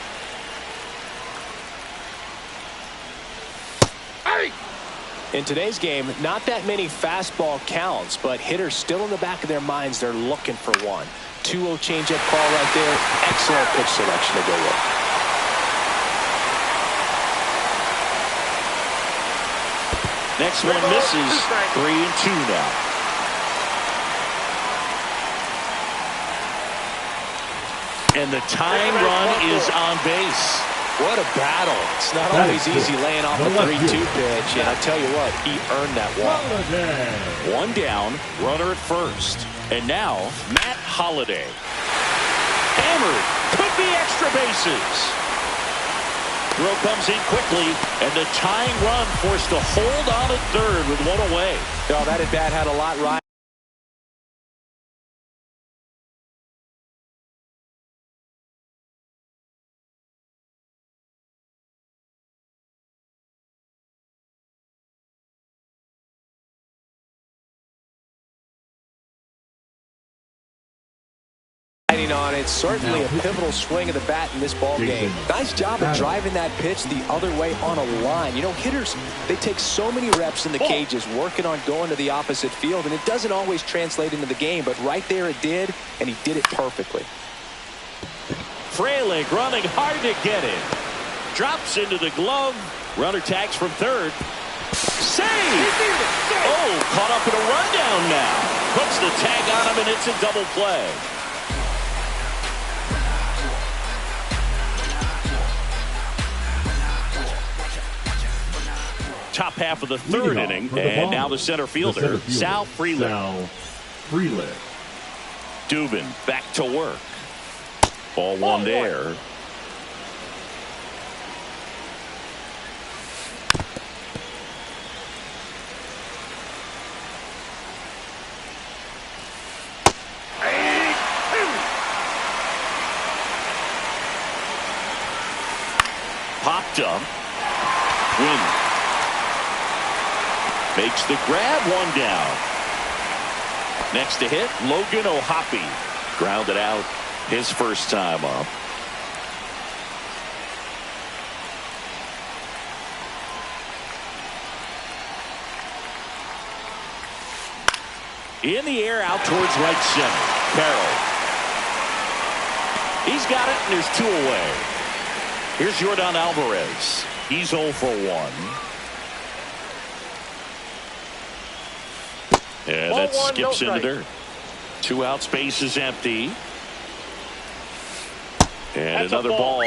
In today's game, not that many fastball counts, but hitters still in the back of their minds, they're looking for one. 2-0 changeup call right there. Excellent pitch selection to go with.
Next one misses. 3-2 now. And the tying run is on base.
What a battle. It's not always easy laying off a 3-2 pitch, and I tell you what, he earned that one.
One down, runner at first. And now, Matt Holliday. Hammered. Could be extra bases. Throw comes in quickly, and the tying run forced to hold on at third with one away.
Oh, that at-bat had a lot right. On it, certainly a pivotal swing of the bat in this ball game. Nice job of driving that pitch the other way on a line. You know, hitters, they take so many reps in the cages working on going to the opposite field, and it doesn't always translate into the game, but right there it did, and he did it perfectly.
Frelick running hard to get it. Drops into the glove. Runner tags from third. Save! Oh, caught up in a rundown now. Puts the tag on him, and it's a double play. Top half of the third inning, and now the center fielder, Sal Frelick. Dubin back to work. Ball one there. Popped up. Win. Makes the grab, one down. Next to hit, Logan O'Hoppe. Grounded out his first time up. In the air, out towards right center. Carroll. He's got it, and there's two away. Here's Yordan Alvarez. He's 0 for 1. And that skips in the dirt. 2 out, space is empty. And another ball.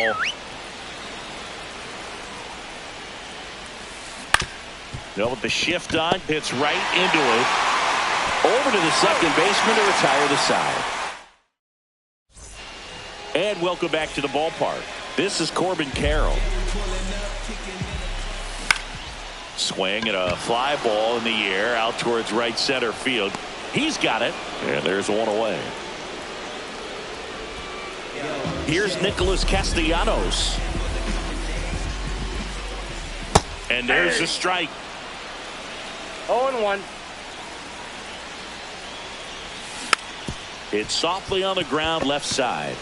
Now with the shift on, hits right into it. Over to the second baseman to retire the side. And welcome back to the ballpark. This is Corbin Carroll. Swing and a fly ball in the air out towards right center field. He's got it, and there's one away. Here's Nicholas Castellanos. And there's a strike.
0-1.
It's softly on the ground left side.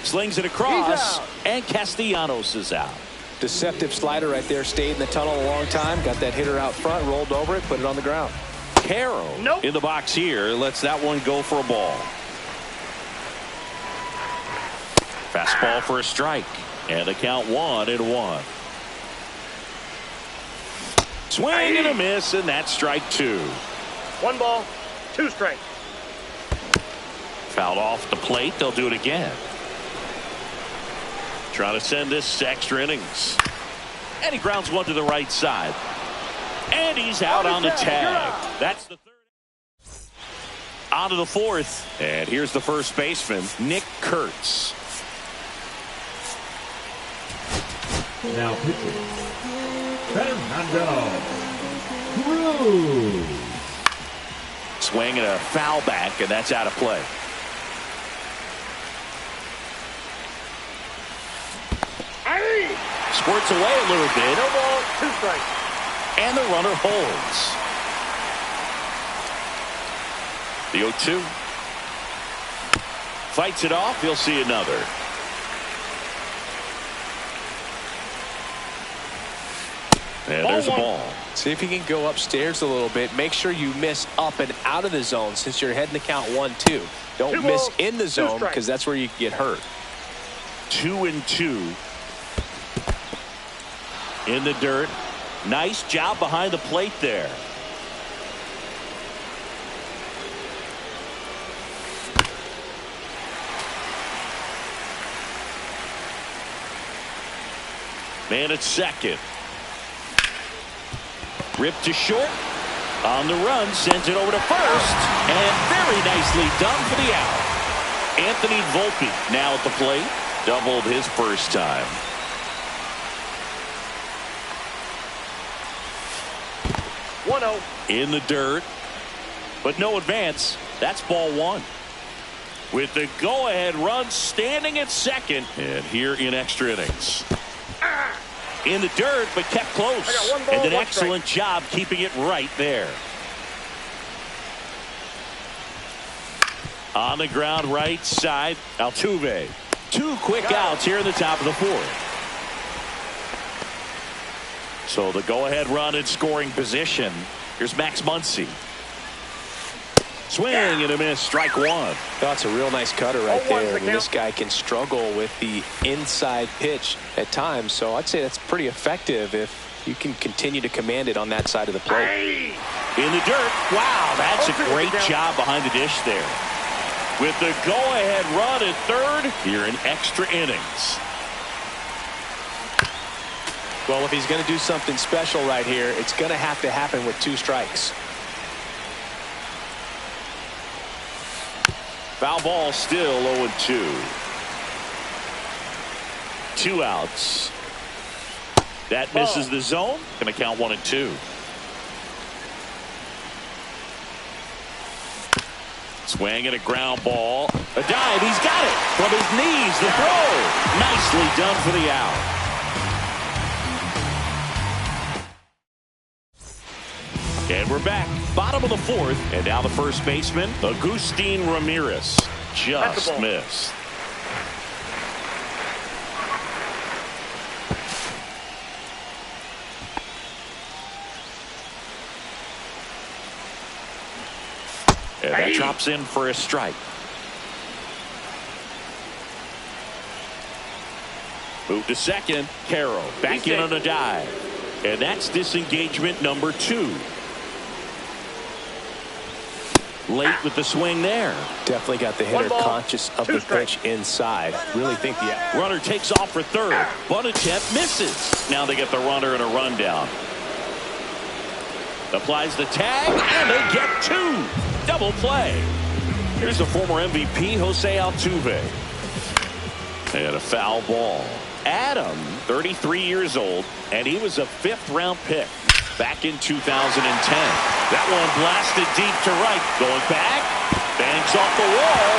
Slings it across, and Castellanos is out.
Deceptive slider right there. Stayed in the tunnel a long time. Got that hitter out front, rolled over it, put it on the ground.
Carroll in the box here. Lets that one go for a ball. Fastball for a strike. And the count 1-1. Swing and a miss, and that's strike 2.
1 ball, 2 strikes.
Fouled off the plate. They'll do it again. Trying to send this to extra innings. And he grounds one to the right side. And he's out on the tag. That's the third. On to the fourth. And here's the first baseman, Nick Kurtz.
Now pitching, Fernando Cruz.
Swing and a foul back, and that's out of play. Squirts away a little bit.
No ball, 2 strikes.
And the runner holds. The 0-2. Fights it off. He'll see another. And there's a ball.
See if you can go upstairs a little bit. Make sure you miss up and out of the zone since you're heading to count 1-2. Don't miss in the zone because that's where you can get hurt.
2-2. In the dirt. Nice job behind the plate there. Man at second. Ripped to short. On the run. Sends it over to first. And very nicely done for the out. Anthony Volpe now at the plate. Doubled his first time. In the dirt, but no advance. That's ball one. With the go-ahead run standing at second, and here in extra innings. In the dirt, but kept close. And an excellent job keeping it right there. On the ground right side, Altuve. 2 quick outs here in the top of the fourth. So the go-ahead run in scoring position. Here's Max Muncy. Swing and a miss. Strike one.
That's a real nice cutter right there. I mean, this guy can struggle with the inside pitch at times. So I'd say that's pretty effective if you can continue to command it on that side of the plate.
In the dirt. Wow, that's a great job behind the dish there. With the go-ahead run at third here in extra innings.
Well, if he's going to do something special right here, it's going to have to happen with 2 strikes.
Foul ball still 0-2. 2 outs. That misses the zone. Going to count 1-2. Swing and a ground ball. A dive. He's got it. From his knees, the throw. Nicely done for the out. And we're back. Bottom of the fourth. And now the first baseman, Agustin Ramirez. Just missed. And that drops in for a strike. Move to second. Carroll back in on a dive. And that's disengagement number 2. Late with the swing there.
Definitely got the hitter conscious of the pitch inside. Really think the
runner takes off for third. Bunt attempt misses. Now they get the runner in a rundown. Applies the tag and they get 2. Double play. Here's the former MVP Jose Altuve. And a foul ball. Adam, 33 years old, and he was a 5th-round pick back in 2010. That one blasted deep to right. Going back. Bangs off the wall.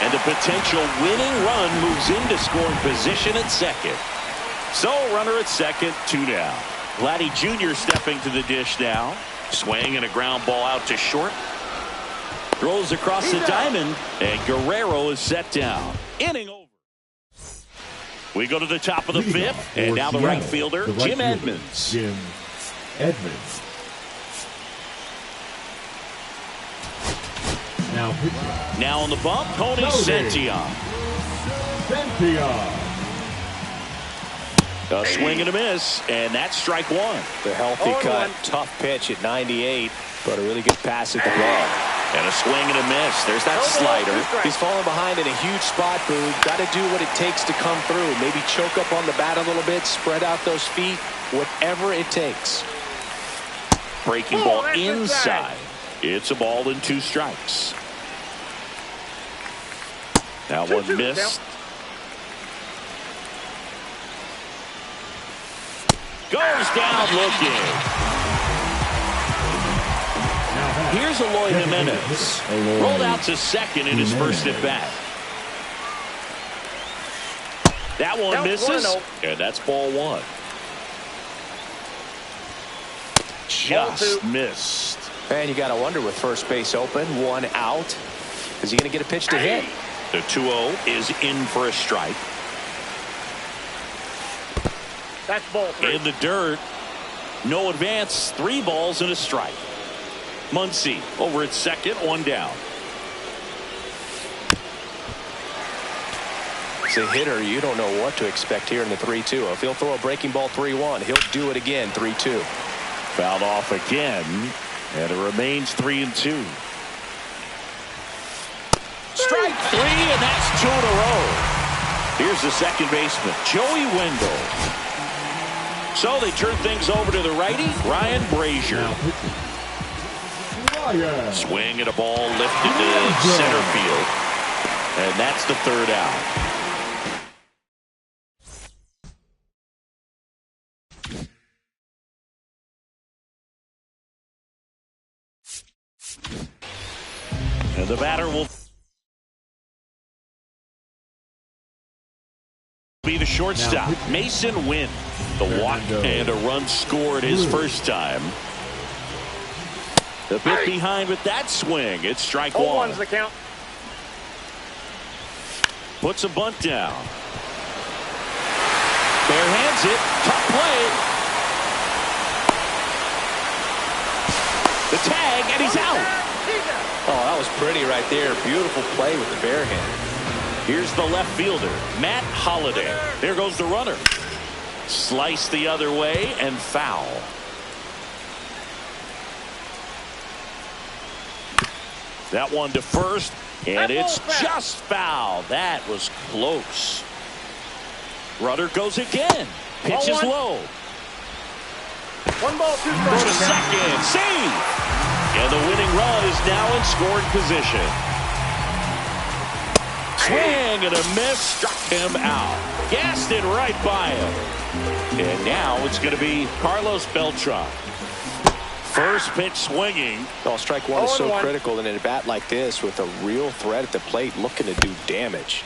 And the potential winning run moves into scoring position at second. So runner at second, 2 down. Vladdy Jr. stepping to the dish now. Swing and a ground ball out to short. Throws across the diamond. And Guerrero is set down. Inning over. We go to the top of the 5th. And now the right fielder, Jim Edmonds.
Jim Edmonds. Now pitching.
Now on the bump, Tony Santillan. A swing and a miss, and that's strike 1.
The healthy cut, tough pitch at 98, but a really good pass at the ball.
And a swing and a miss. There's that slider.
He's falling behind in a huge spot, Boog. Got to do what it takes to come through. Maybe choke up on the bat a little bit, spread out those feet, whatever it takes.
Breaking ball inside. It's a ball and 2 strikes. That one missed. Goes down looking. Here's Eloy Jimenez. Rolled out to second in his first at bat. That one misses. And that's ball 1. Just missed.
And you got to wonder with first base open, 1 out. Is he going to get a pitch to hit?
The 2-0 is in for a strike.
That's ball 3.
In the dirt. No advance. 3 balls and a strike. Muncy over at second, 1 down.
As a hitter, you don't know what to expect here in the 3-2. If he'll throw a breaking ball 3-1, he'll do it again 3-2.
Fouled off again, and it remains 3-2. Strike 3, and that's 2 in a row. Here's the second baseman, Joey Wendell. So they turn things over to the righty, Ryan Brazier. Swing and a ball lifted to center field. And that's the 3rd out. And the batter will be the shortstop, Mason Wynn. The walk and a run scored his first time. A bit behind with that swing. It's strike 1.
0-1's the count.
Puts a bunt down. Bare hands it. Tough play. The tag, and he's out.
Oh, that was pretty right there. Beautiful play with the bare hand.
Here's the left fielder, Matt Holliday. There goes the runner. Slice the other way and foul. That one to first, and it's just foul. That was close. Runner goes again. Pitch is low.
1 ball, 2 strikes.
Go to second. Save. And the winning run is now in scoring position. Swing and a miss. Struck him out. Gassed it right by him. And now it's going to be Carlos Beltran. First pitch swinging.
Oh, strike 1 is so critical in a bat like this with a real threat at the plate looking to do damage.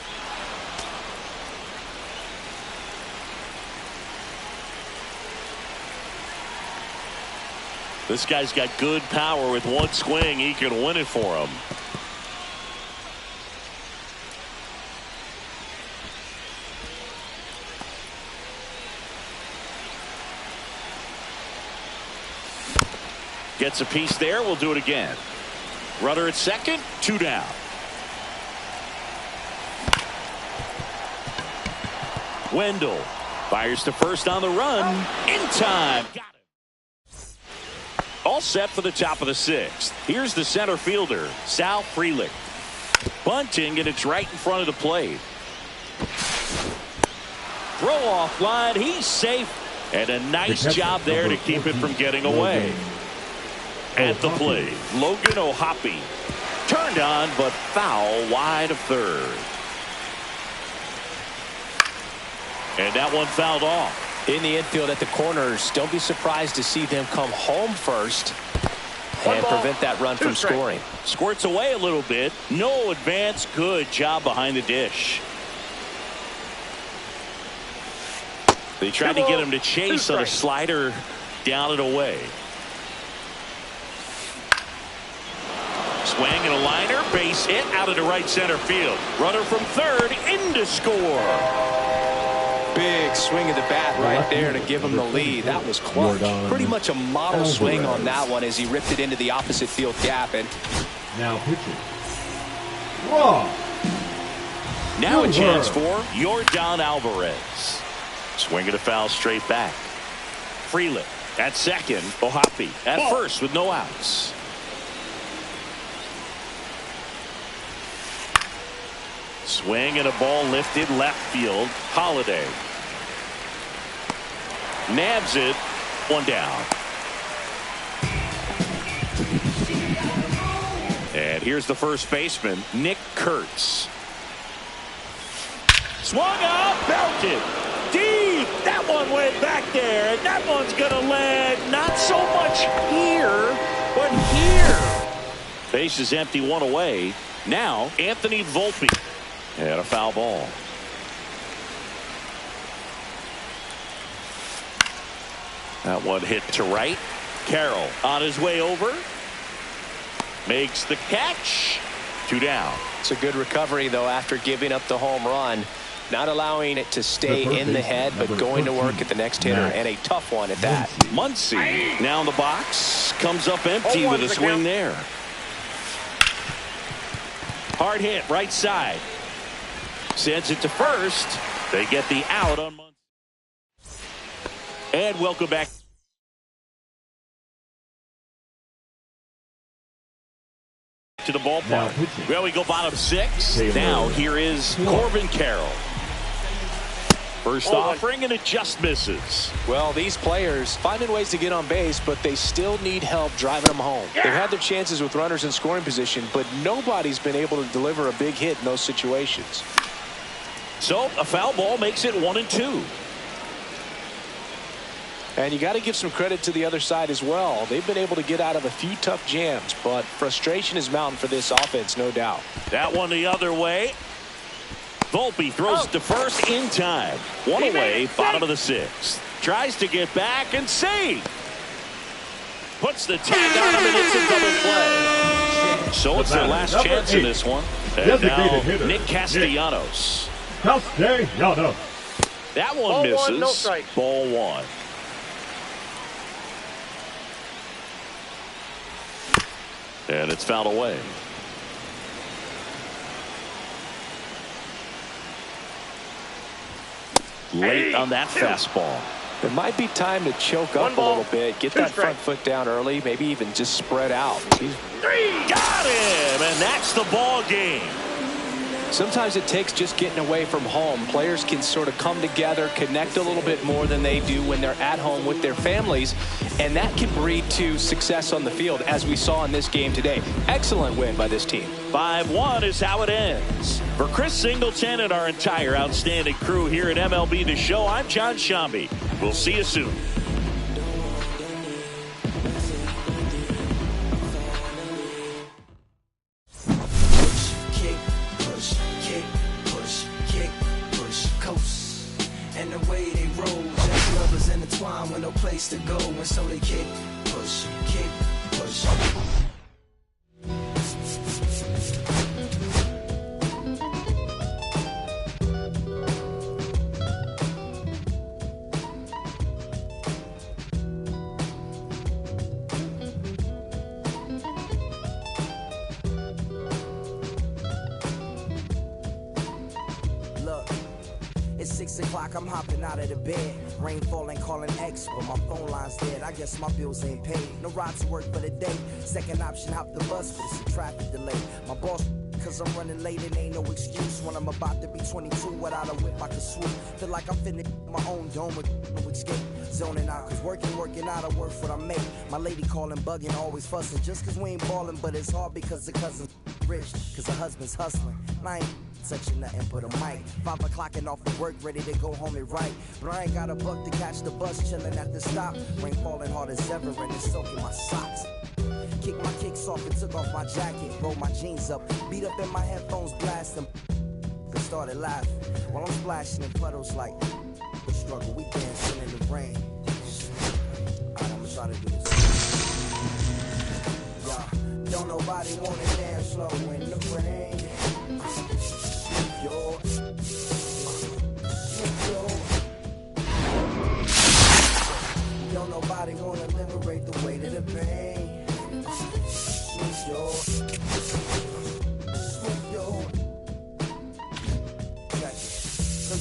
This guy's got good power. With 1 swing, he can win it for him. Gets a piece there. We'll do it again. Runner at second, 2 down. Wendell fires to first on the run. In time. Got it. All set for the top of the 6th. Here's the center fielder, Sal Frelick. Bunting, and it's right in front of the plate. Throw off line. He's safe. And a nice job there to keep it from getting away. At the plate, Logan O'Hoppe. Turned on, but foul wide of third. And that one fouled off.
In the infield at the corners, don't be surprised to see them come home first and prevent that run from scoring.
Squirts away a little bit. No advance. Good job behind the dish. They tried to get him to chase on a slider down and away. Swing and a liner, base hit out into right center field. Runner from third in to score.
Big swing of the bat right there to give him the lead. That was clutch. Pretty much a model swing on that one as he ripped it into the opposite field gap. And
now pitching. Raw.
Now a chance for Yordan Alvarez. Swing and a foul straight back. Frelick at second. O'Hoppe at first with no outs. Swing and a ball lifted left field. Holiday nabs it. One down. And here's the first baseman, Nick Kurtz. Swung out, belted deep. That one went back there, and that one's going to land not so much here, but here. Base is empty, one away. Now, Anthony Volpe. And a foul ball. That one hit to right. Carroll on his way over. Makes the catch. 2 down.
It's a good recovery, though, after giving up the home run. Not allowing it to stay in the head, but going to work at the next hitter, and a tough one at that.
Muncy now in the box. Comes up empty with a swing there. Hard hit, right side. Sends it to first. They get the out on Muncy. And welcome back to the ballpark. Well, we go bottom 6. Now here is Corbin Carroll. First offering, and it just misses.
Well, these players finding ways to get on base, but they still need help driving them home. They've had their chances with runners in scoring position, but nobody's been able to deliver a big hit in those situations.
So a foul ball makes it 1-2.
And you got to give some credit to the other side as well. They've been able to get out of a few tough jams, but frustration is mounting for this offense, no doubt.
That one the other way. Volpe throws it to first in time. One away, bottom of the 6th. Tries to get back and save. Puts the tag on him, and it's a double play. So it's their last chance in this one. And now Nick Castellanos. That one misses.
No strike.
Ball 1. And it's fouled away. Late on that fastball.
It might be time to choke up a little bit, get that front foot down early, maybe even just spread out.
Got him, and that's the ball game.
Sometimes it takes just getting away from home. Players can sort of come together, connect a little bit more than they do when they're at home with their families, and that can breed to success on the field, as we saw in this game today. Excellent win by this team.
5-1 is how it ends. For Chris Singleton and our entire outstanding crew here at MLB The Show, I'm John Shambi. We'll see you soon.
With no place to go, and so they kick, push, push. Look, it's 6 o'clock, I'm hopping out of the bed. Rain falling, calling X, but my phone line's dead. I guess my bills ain't paid. No ride to work for the day. Second option, hop the bus, but it's a traffic delay. My boss, cause I'm running late, and ain't no excuse. When I'm about to be 22, without a whip, I can swoop. Feel like I'm finna my own dome with no escape. Zoning out, cause working out, I work what I make. My lady calling, bugging, always fussing. Just cause we ain't ballin', but it's hard because the cousin's rich. Cause the husband's hustling. And I ain't touching nothing but a mic. 5 o'clock and off of work, ready to go home and write. But I ain't got a buck to catch the bus, chillin' at the stop. Rain falling hard as ever, and it's soaking my socks. Kicked my kicks off and took off my jacket. Rolled my jeans up, beat up in my headphones, blasting. Then started laughing while I'm splashing in puddles like the struggle. We dancing in the rain. Alright, I'ma try to do this. Yeah, don't nobody wanna dance slow in the rain. Don't nobody wanna liberate the weight of the pain.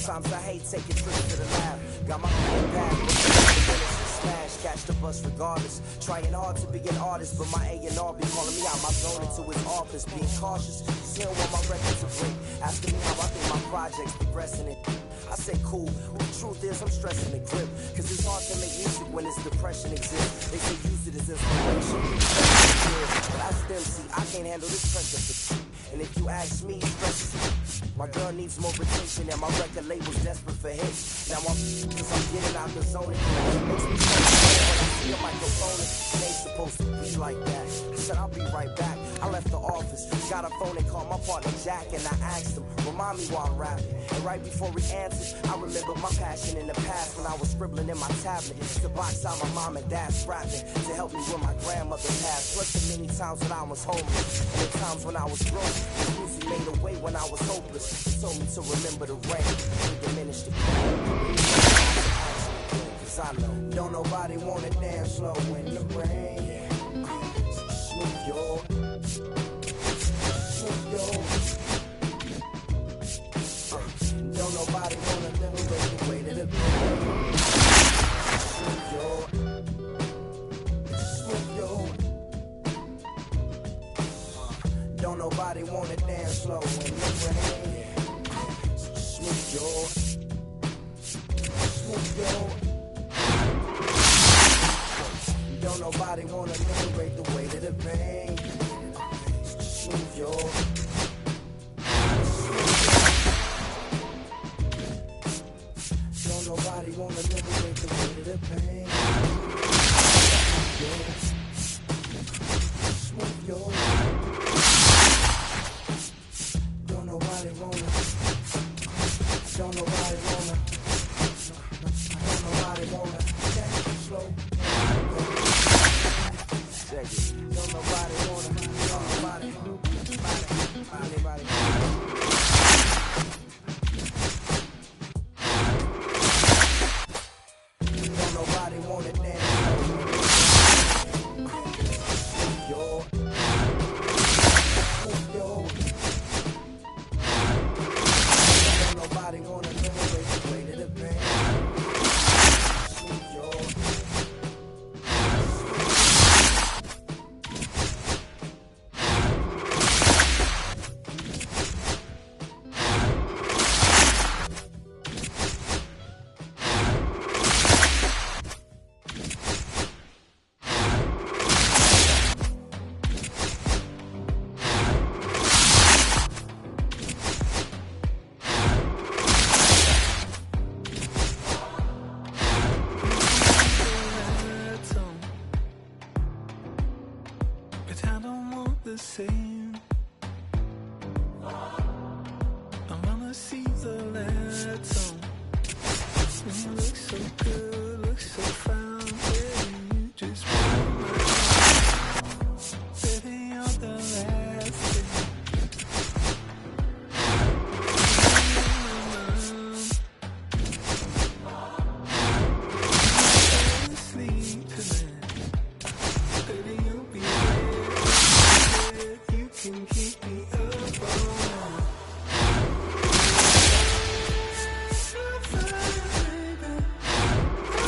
Sometimes I hate taking trips to the lab. Got my phone back, smashed catch the bus regardless. Trying hard to be an artist, but my A&R be calling me out my zone into his office. Being cautious, he don't want my record to break. Asking me how I think my project's progressing it. I say cool, but the truth is I'm stressing the grip. Cause it's hard to make music when this depression exists. They say use it as inspiration. But I still see I can't handle this pressure. And if you ask me, stresses me. My girl needs more attention and my record label's desperate for hits. Now I'm cause I'm getting out the zone again. It makes me so sad when I see a microphone. It ain't supposed to be like that. I said I'll be right back. I left the office, got a phone and called my partner Jack, and I asked him, remind me while I'm rapping. And right before he answered, I remembered my passion in the past when I was scribbling in my tablet to box out my mom and dad's rapping to help me when my grandmother passed. Plus the many times when I was homeless and the times when I was broke. The music made a way when I was hopeless. He told me to remember the rain and diminish the pain. Cause I know don't nobody wanna dance slow in the rain. Smooth your don't nobody wanna liberate the weight of the pain. Smooth your don't nobody wanna dance slow in the rain. Smooth your don't nobody wanna liberate the weight of the pain. Smooth your don't nobody wanna liberate the weight of the pain. Smooth your don't nobody wanna dance slow. Check it. Don't nobody wanna anybody. Don't nobody wanna dance slow. Don't nobody wanna liberate the weight of the pain.
But I don't want the same. I wanna see the letter. When you look so good, look so fine, baby, you just blow my mind. Baby, you're the last thing. Sleep tonight. Baby, you'll be there. You can keep me up all night. So fine, baby.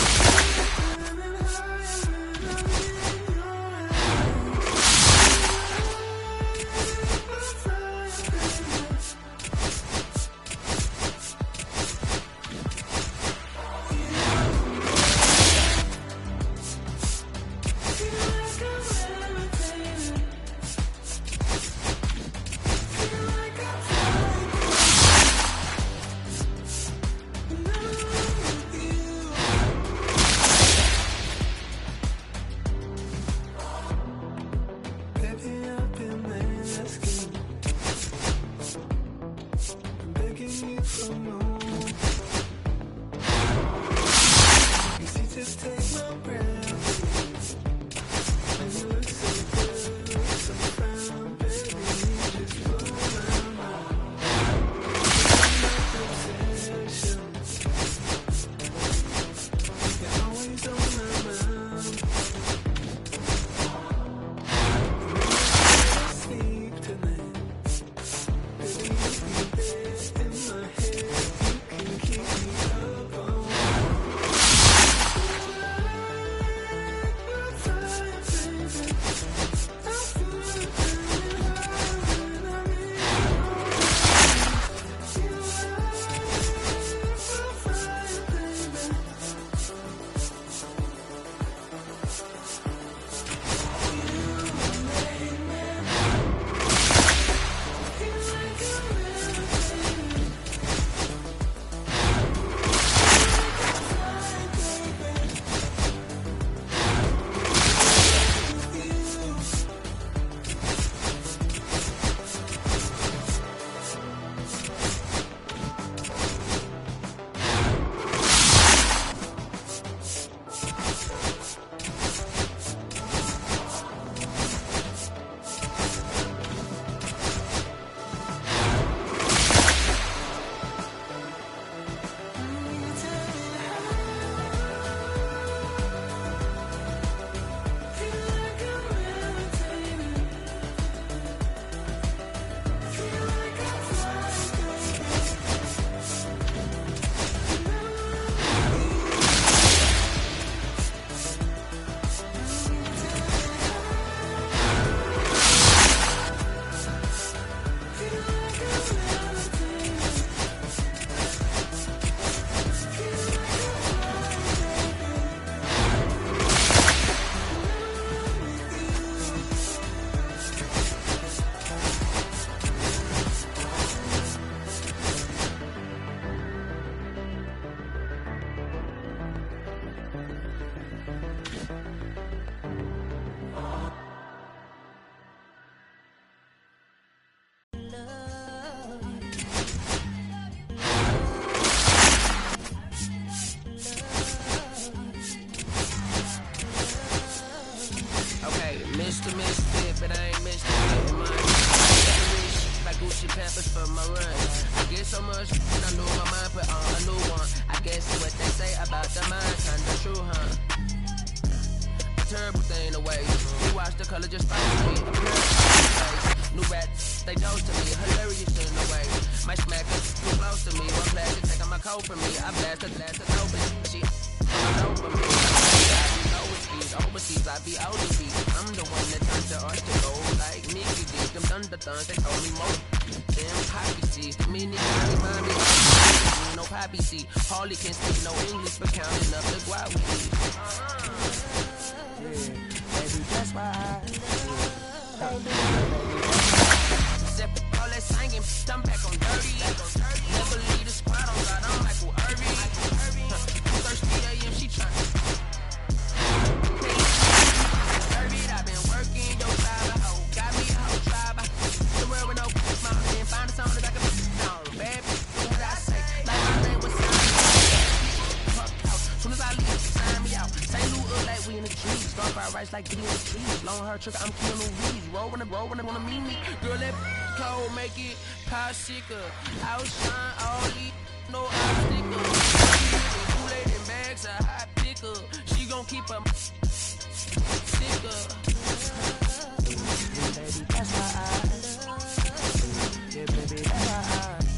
Mr. Misfit, but I ain't missed it. Like Gucci Pampers for my run. I get so much, I know my mind put on a new one. I guess what they say about the mind, kinda true, huh? A terrible thing to waste. You watch the color just follow me. A pair of new rats, they dose to me. Hilarious in a way. My smacker too close to me. One plastic taking my coat from me. I blast a glass of dope, and she over me. Overseas, I be ODB. I'm the one that turns the arch to gold like Mickey D. Them thunder thuns, they told me more. Them poppy seeds, the mini remind me of no poppy seed. Harley can speak no English, but counting up the guap we eat.
Baby, that's why
Except all that singing, I'm back on dirty. Never leave the squad on God, I'm Michael Irving. 2:30 a.m. she tryna. I've been working, your driver, hoe, got me a hoe driver. The world with no mountain, find a song that I can put on. Bad bitch, what I say, like my name was soon as I leave, sign me out. St. Louis like we in the trees, star fried rice like we in the trees. Long hair trigger, I'm Keanu Reeves. Roll when they wanna meet me. Girl, that cold, make it popsicle. Outshine all these, no obstacle. Kool-Aid in bags, a hot picker. She gon' keep her sticker.
baby, that's why yeah, baby, that's why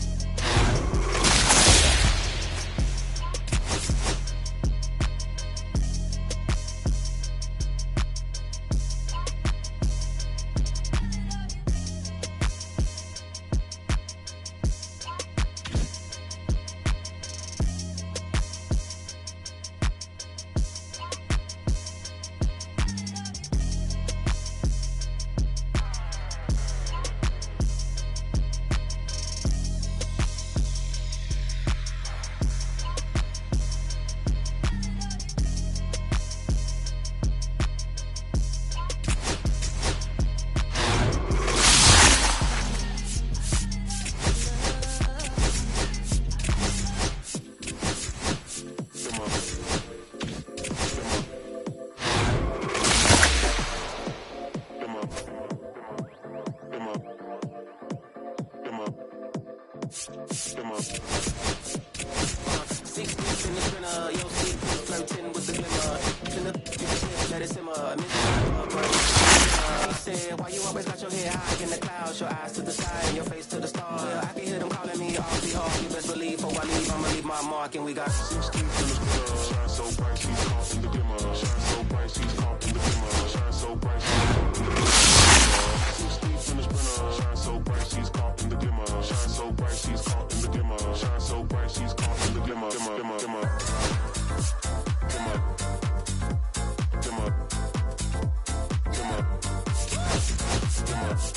And we got 16 in the shine so bright, she's caught in the glimmer. Shine so bright, she's caught in the glimmer. Shine so bright, she's caught in the glimmer. 16 in the sprinter. Shine so bright, she's caught in the glimmer. Shine so bright, she's caught in the glimmer. Shine so bright, she's caught in the glimmer. Glimmer, glimmer, glimmer. Glimmer. Glimmer. Glimmer. Glimmer.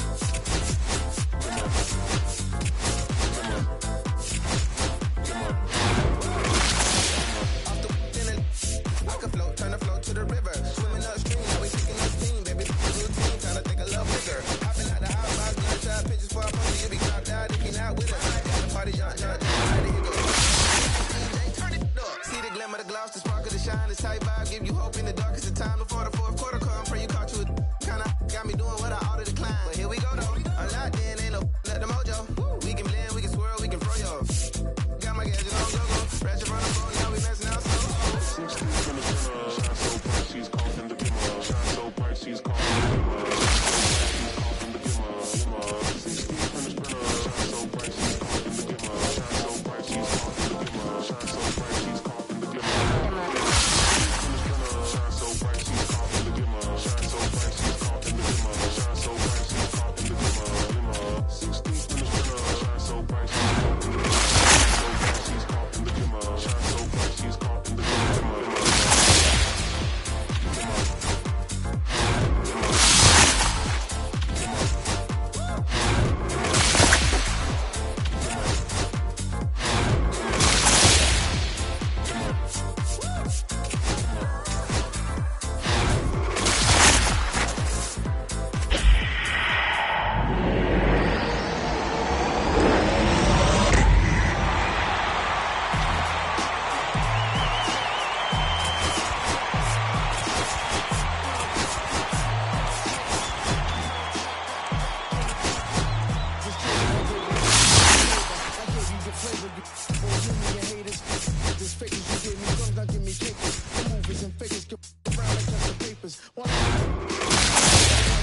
can around and catch the papers.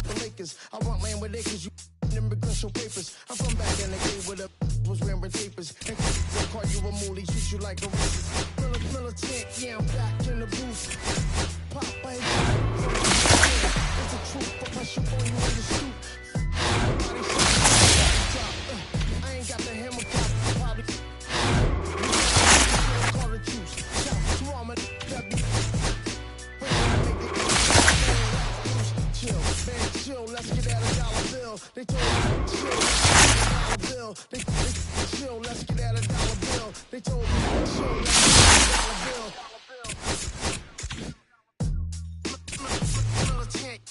For Lakers, I want land with acres. You immigration papers. I'm from back in the day where the was wearing tapers. And they'll call you a moolie, treat you like a racist. Militant, yeah, I'm back in the booth. Pop, baby. It's the truth, but pressure on you in the shoot. Nobody shot, I ain't got the hammer cop, probably. Call the juice. Shout to all my that be. Chill, man, chill, let's get out of dollar bill. They told me, chill, dollar bill. They chill, let's get out of dollar bill. They told me, chill, let's get out of dollar bill. Militant.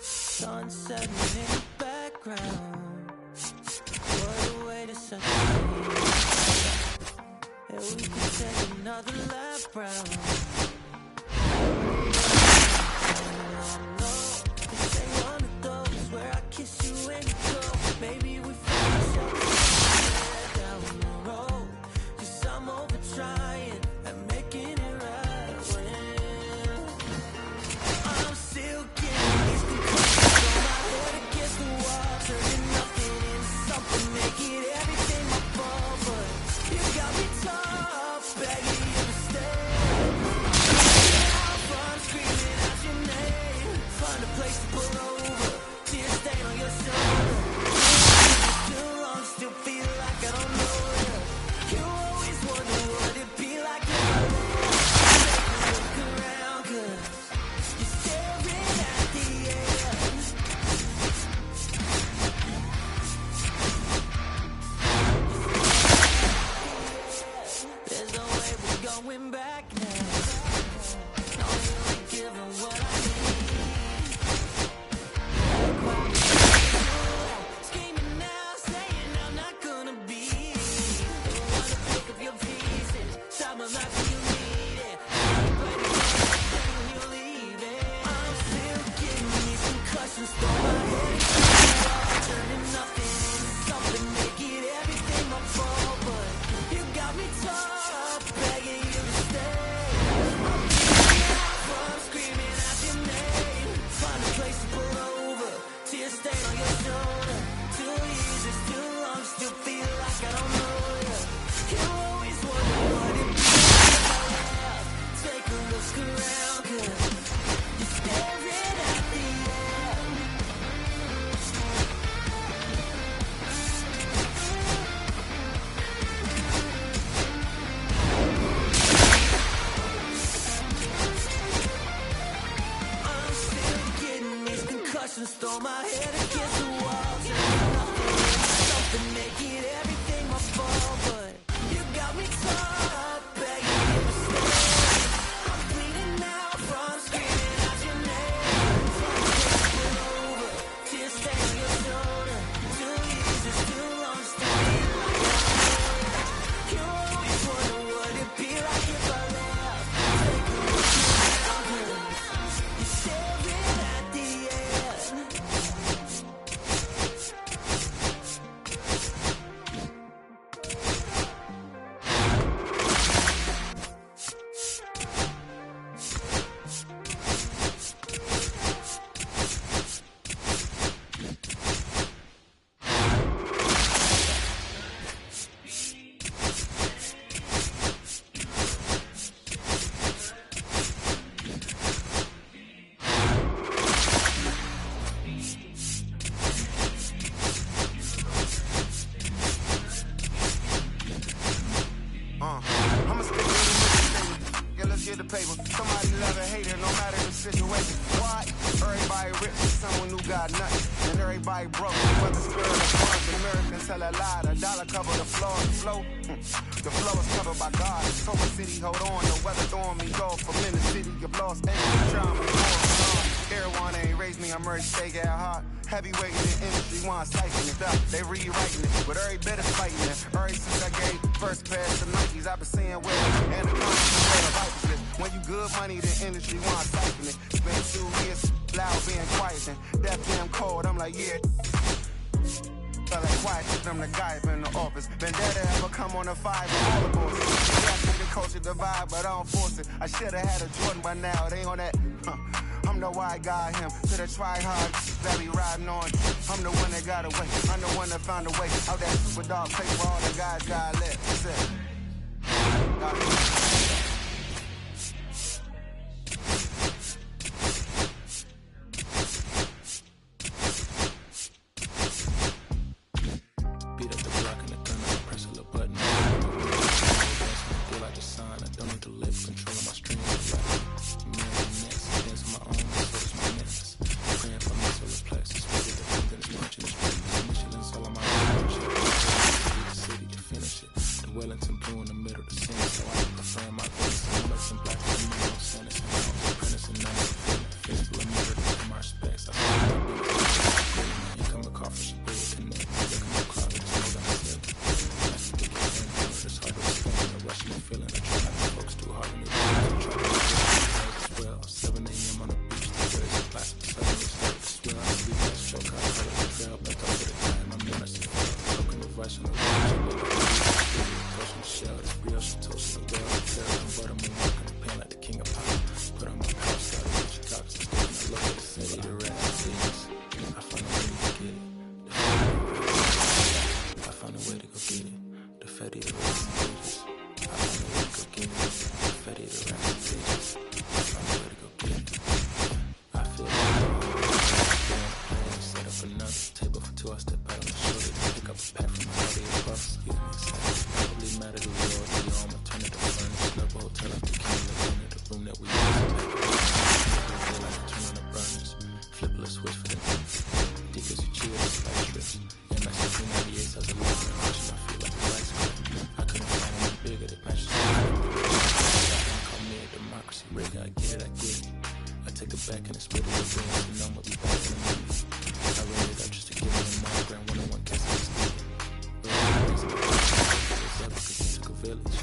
Sunset in the background. What a way to set the scene. And we can take another lap round. This ain't one of those where I kiss you and you go. Maybe we find each other down the road. 'Cause I'm over trying and making it right when I'm still getting these concussions on my head against the wall, turning nothing into something, making everything my fault. But you got me tough, begging you to stay. I'm screaming out your name, find a place to pull over, tears stain on your shoulder. Too long, still feel like I don't know you. You always wonder what it'd be like if I left. Take a look around, 'cause you're staring at the end. There's no way we're going back now. No, you ain't giving what I need. Screaming now, saying I'm not gonna be the one to pick up your pieces. Time of life when you need it. Right when you're leaving. I'm still getting these concussions, throw my head against the wall, turning nothing into something, making everything my fault. But you got me tough, begging you to stay. I'm screaming out your name, find a place to pull over, tears stain on your shoulder. 2 years is too long, still feel like I don't know you. You always wonder what it'd be like if I left. Take a look around, 'cause you're staring at the end. I'm still getting these concussions, throw my head against the wall, turning nothing into something, making everything my fault. But you got me tough, begging you to stay. I'm bleeding out from screaming out your name. Find a place to pull over, tears stain on your shoulder. 2 years is too long, still feel like I don't know you. You always wonder what it'd be like if I left. Take a look around, 'cause you're staring at the end.
I'ma stick with the yeah, let's get the paper. Somebody love or hate it, no matter the situation. What? Everybody rich is someone who got nothing. And everybody broke, but the spirit of funds. Americans tell a lie, $1 cover the floor. The flow is covered by God. Told my city, hold on, the weather throwing me off. I'm in the city of Los Angeles, trying to move on. Everyone ain't raised me, I'm ready to stay at heart. Heavyweight in the industry, want siphon it up. They rewriting it, but every bit is fighting it. Ever since I gave first pass to Nikes, I've been seeing where and the constant where the life is. When you good money, the industry want siphon it. It's been 2 years, loud being quiet, and that damn cold. I'm like, yeah. Felt like quiet, I'm the guy up in the office. Vendetta ever come on the 5 with all the bosses. They ask me to coach the vibe, but I don't force it. I should've had a Jordan by now, they on that. I'm the white guy, him. Could've tried hard, that be riding on. I'm the one that got away. I'm the one that found a way. Out that super dog place where all the guys got lit. That's it.
Beat up the block and the thunder, press a little button. Feel like the sun, I don't need to live, controlling my strings. Dance on my own, so it's my next. Praying for my solar plexus, ready to think that it's punching the strings. Michelin's all on my own. The city to finish it. The Wellington blue in the middle of the scene, so I have to frame my face. I'm looking black for me, no sentence. And I was apprentice and I'm a fistful of murder to my respects. I see my business. You come across for some good connect. Look at my cloud, just know that I slip. That's the big thing, it's hard to explain. The rush of feeling, I try not to focus too hard on it. Well, 7 a.m. on the beach, the waves are plastic, suddenly start to swell. I sleep that choke, I feel like a trail, but over the time, I'm menacing. Broken the rush on the beach, close from the shell, it's real, she toasting the well. Terror and butter, moon, walking the pen like the king of pop. Put on my house, got a bitch, cops, and sticking, I look at the city, the rest of things. I found a way to get it. I found a way to go get it. The fatty, the rest of pages. I found a way to go get it. The fatty, the rest of pages. I found a way to go get it. I feel like I'm set up another table for 2. I step out on the shoulder to pick up a pack from the body of buffs. Excuse me, it's probably matter to the Lord. The arm, I turn it to furnace. Love a hotel up the king, look into the room that we used to take. Feel like I turn on the burners. Flip a switch for the because you chill, like strips. And my 1998 sounds a lot of emotion. I feel like the lights cut. I couldn't find one bigger that matches the call me a democracy rig. I get it. I take it back and it's split it with wings. You know I'm gonna be back in the movie. I ran it up just to give me a monogram 101 cast of this thing. Because it took a village.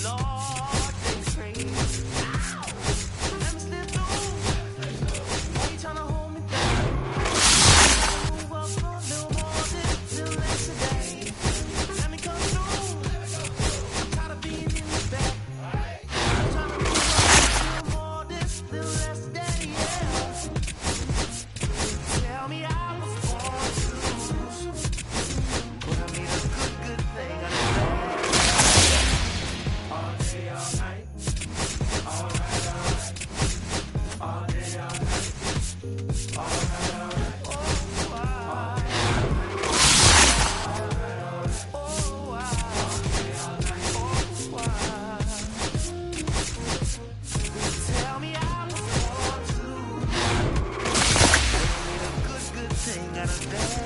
Lord, they crazy. Let me slip through. Why you tryna hold me down? Move up for a little more this, little less today. Let me come through. I'm tired of being in the back. I'm tryna move up a little more this, little less today. Yeah. Tell me I was born to lose, but I need a good thing. All day, all night. All right, all right. All day, all night. All right, all right. Oh, wow. All right, all right. Oh, wow. All day, all night. Oh, wow. Tell me I was born to need a good thing out of that.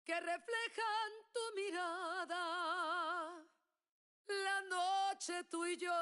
que reflejan tu mirada, la noche tú y yo,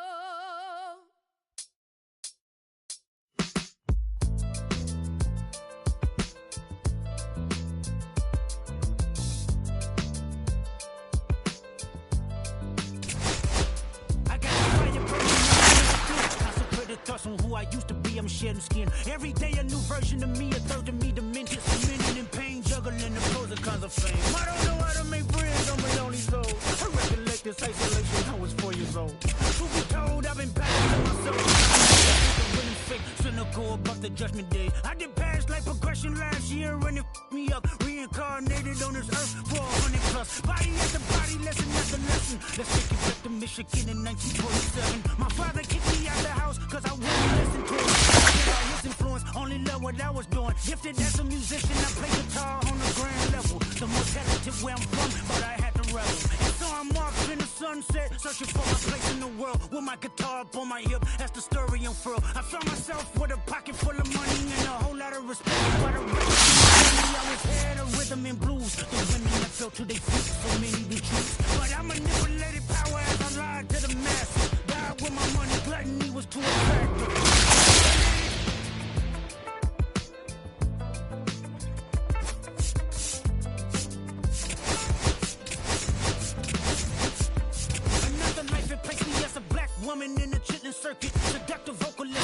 I used to be, I'm shedding skin. Every day a new version of me, a third of me demented. Cemented in pain, juggling the pros and cons of fame. I don't know how to make friends on my lonely soul. I recollect this isolation, I was 4 years old. Truth be told, I've been battling myself. Cynical about the judgment day. I did past life progression last year and it me up. Reincarnated on this earth for 100 plus. Body after body, lesson after lesson. Let's take it back to Michigan in 1947. My father kicked me out the house cause I wouldn't listen to him. His influence, only love what I was doing. Gifted as a musician, I play guitar on the grand level. The more talented where I'm from, but I had to rebel. And so I'm off in the sunset, searching for my place in the world. With my guitar up on my hip, that's the story unfurl. I found myself with a pocket full of money and a whole lot of respect for the rest. I was head of rhythm and blues. The women that fell to their feet, so many be truths. But I manipulated power as I lied to the masses. Died with my money, gluttony was too attractive. Woman in the chitlin circuit, seductive vocalist,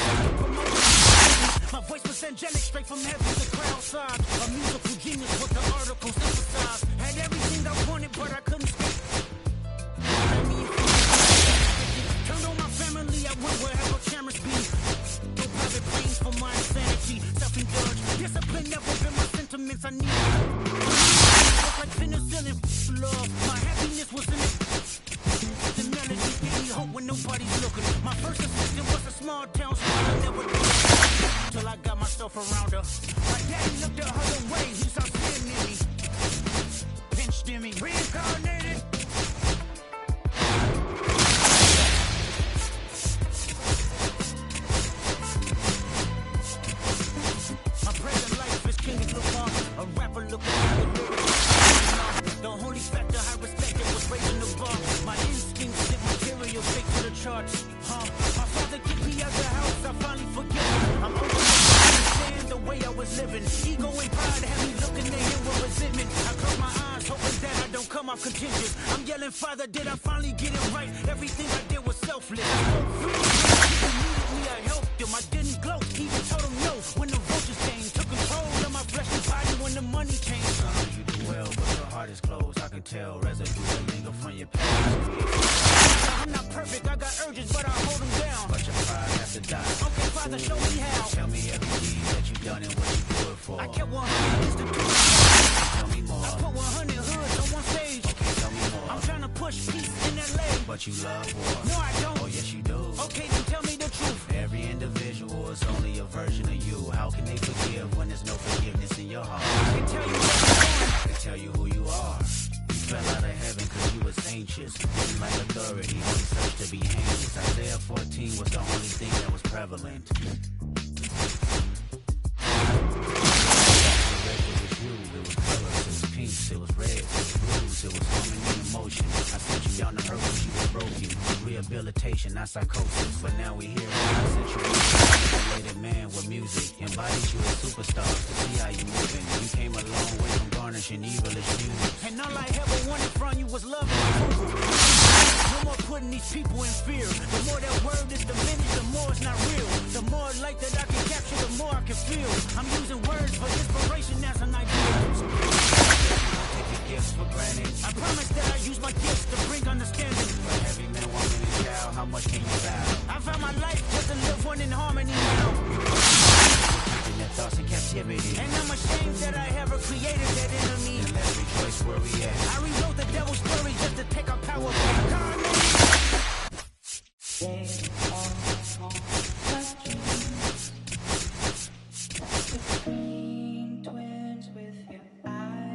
my voice was angelic, straight from heaven to crowd side. A musical genius, what the articles emphasize. Had everything I wanted, but I couldn't speak. Turned on my family, I went wherever cameras be. No private planes for my insanity, self-indulged. Discipline never been my sentiments, I need it. Like penicillin, love, my happiness was in it. The melody gave me hope when nobody's looking. My first assistant was a small town school, I never did it till I got myself around her. My daddy looked at her the way, he saw sin in me, pinched in me, reincarnated. My present life is Kenny Lamar, a rapper looking at the lyrics. The only factor I respected was raising the bar. My instincts sent material straight to the charts. My father kicked me out the house, I finally forgive him. I'm open to understand the way I was living. Ego and pride had me looking at him with resentment. I close my eyes, hoping that I don't come off contentious. I'm yelling, Father, did I finally get it right? Everything I did was selfless. I spoke free. He needed me, I helped him. I didn't gloat, even told him no when the vultures came. Took control of my fleshly body when the money came. You do well, but your heart is closed. I can tell residue that linger from your past. I'm not perfect, I got urges, but I hold them down. But your pride has to die. Okay, Father, show me how. Tell me every deed that you've done and what you do it for. I kept 100 institutions. Tell me more. I put 100 hoods on one stage. Okay, tell me more. I'm trying to push peace in LA. But you love war. No, I don't. Oh, yes, you do. Okay, then tell me the truth. Every individual is only a version of you. How can they forgive when there's no forgiveness in your heart? I can tell you what you're doing. I can tell you who you are. Fell out of heaven cause you was anxious. Didn't like authority, only searched to be heinous. Isaiah 14 was the only thing that was prevalent. It was colors, it was pinks, it was reds, it was blues, it was harmony and emotion. I sent you down to earth when she was broken. Rehabilitation, not psychosis. But now we here in our situation. Man with music, embodied you as superstars to see how you moving. You came a long way from garnishing evilish music. And all I ever wanted from you was love and approval. No more putting these people in fear. The more that word is diminished, the more it's not real. The more light that I can capture, the more I can feel. I'm using words for inspiration as an idea. Take your gifts for granted. I promise that I use my gifts to bring understanding. For every man, woman, and child, how much can you vow? I found my life just to live one in harmony now. Keeping their thoughts in captivity. And I'm ashamed that I ever created that enemy. And let's rejoice where we at. I rewrote the devil's story just to take our power back.
Twins with your eyes.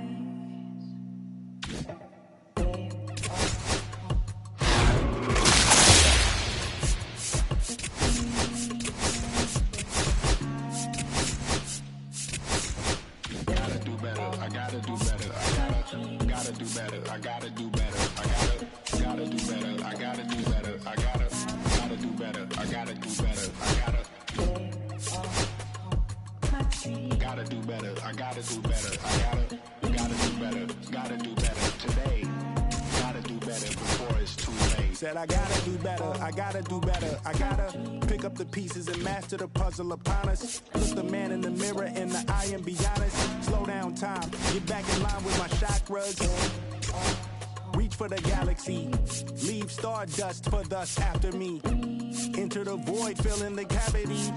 Gotta do better. I gotta do better. I gotta do better. I gotta do better. I gotta do better. I gotta do better. I gotta do better. I gotta do better. I gotta do better. I gotta do better. I gotta do better. Gotta do better today. Gotta do better before it's too late.
said I gotta do better, I gotta do better. I gotta pick up the pieces and master the puzzle upon us. Look the man in the mirror in the eye and be honest. Slow down time, get back in line with my chakras. Reach for the galaxy, leave stardust for thus after me. Enter the void, fill in the cavity.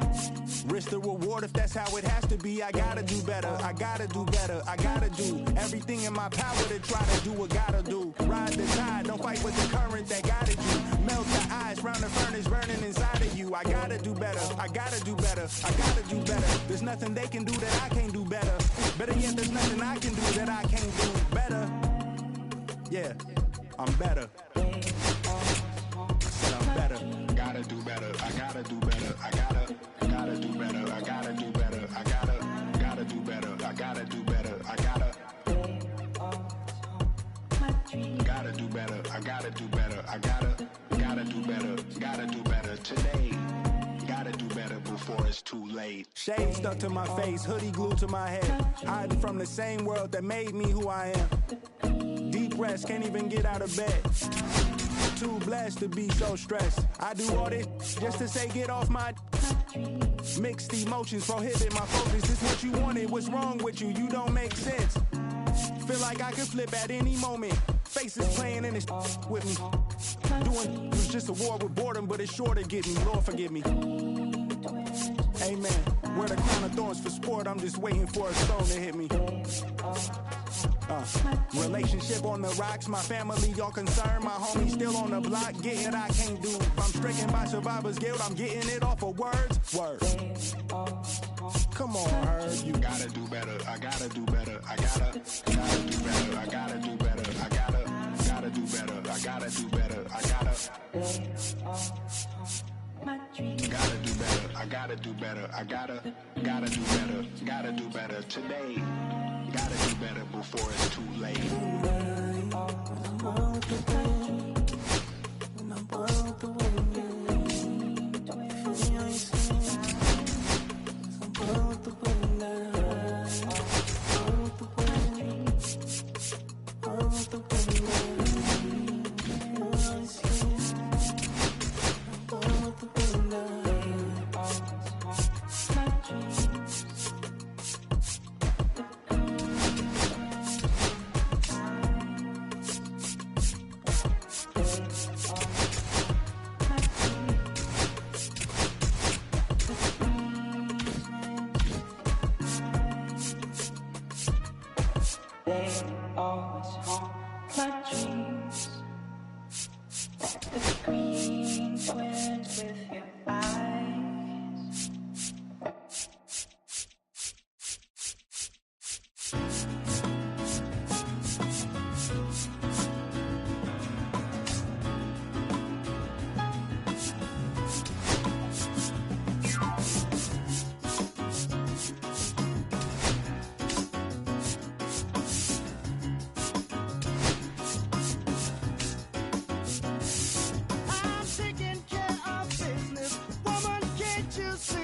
Risk the reward if that's how it has to be. I gotta do better, I gotta do better. I gotta do everything in my power to try to do what gotta do. Ride the tide, don't fight with the current that guided you. Melt the ice round the furnace burning inside of you. I gotta do better, I gotta do better. I gotta do better. There's nothing they can do that I can't do better. Better yet, there's nothing I can do that I can't do better. Yeah, I'm better. Said I'm better.
Gotta do better. I gotta do better. I gotta do better. I gotta do better. I gotta do better. I gotta do better. I gotta do better. I gotta do better. I gotta do better. Gotta do better today. Gotta do better before it's too late.
Shade stuck to my face, hoodie glued to my head. Hiding from the same world that made me who I am. Deep rest, can't even get out of bed. Too blessed to be so stressed. I do all this just to say get off my. Mixed emotions prohibit my focus. This what you wanted, what's wrong with you? You don't make sense. Feel like I could flip at any moment. Faces playing in this with me. Doing was just a war with boredom, but it's sure to get me. Lord forgive me. Amen. Wear the crown of thorns for sport. I'm just waiting for a stone to hit me. Relationship on the rocks. My family all concerned. My homie still on the block. Getting I can't do. I'm stricken by survivor's guilt. I'm getting it off of words. Words. Come on, Herb.
You gotta do better. I gotta do better. I gotta do better. I gotta do better. I gotta do better. I gotta do better. I gotta do better. I gotta do better. I gotta do better. Gotta do better today. Gotta do better before it's too late.
I'm taking care of business. Woman, can't you see?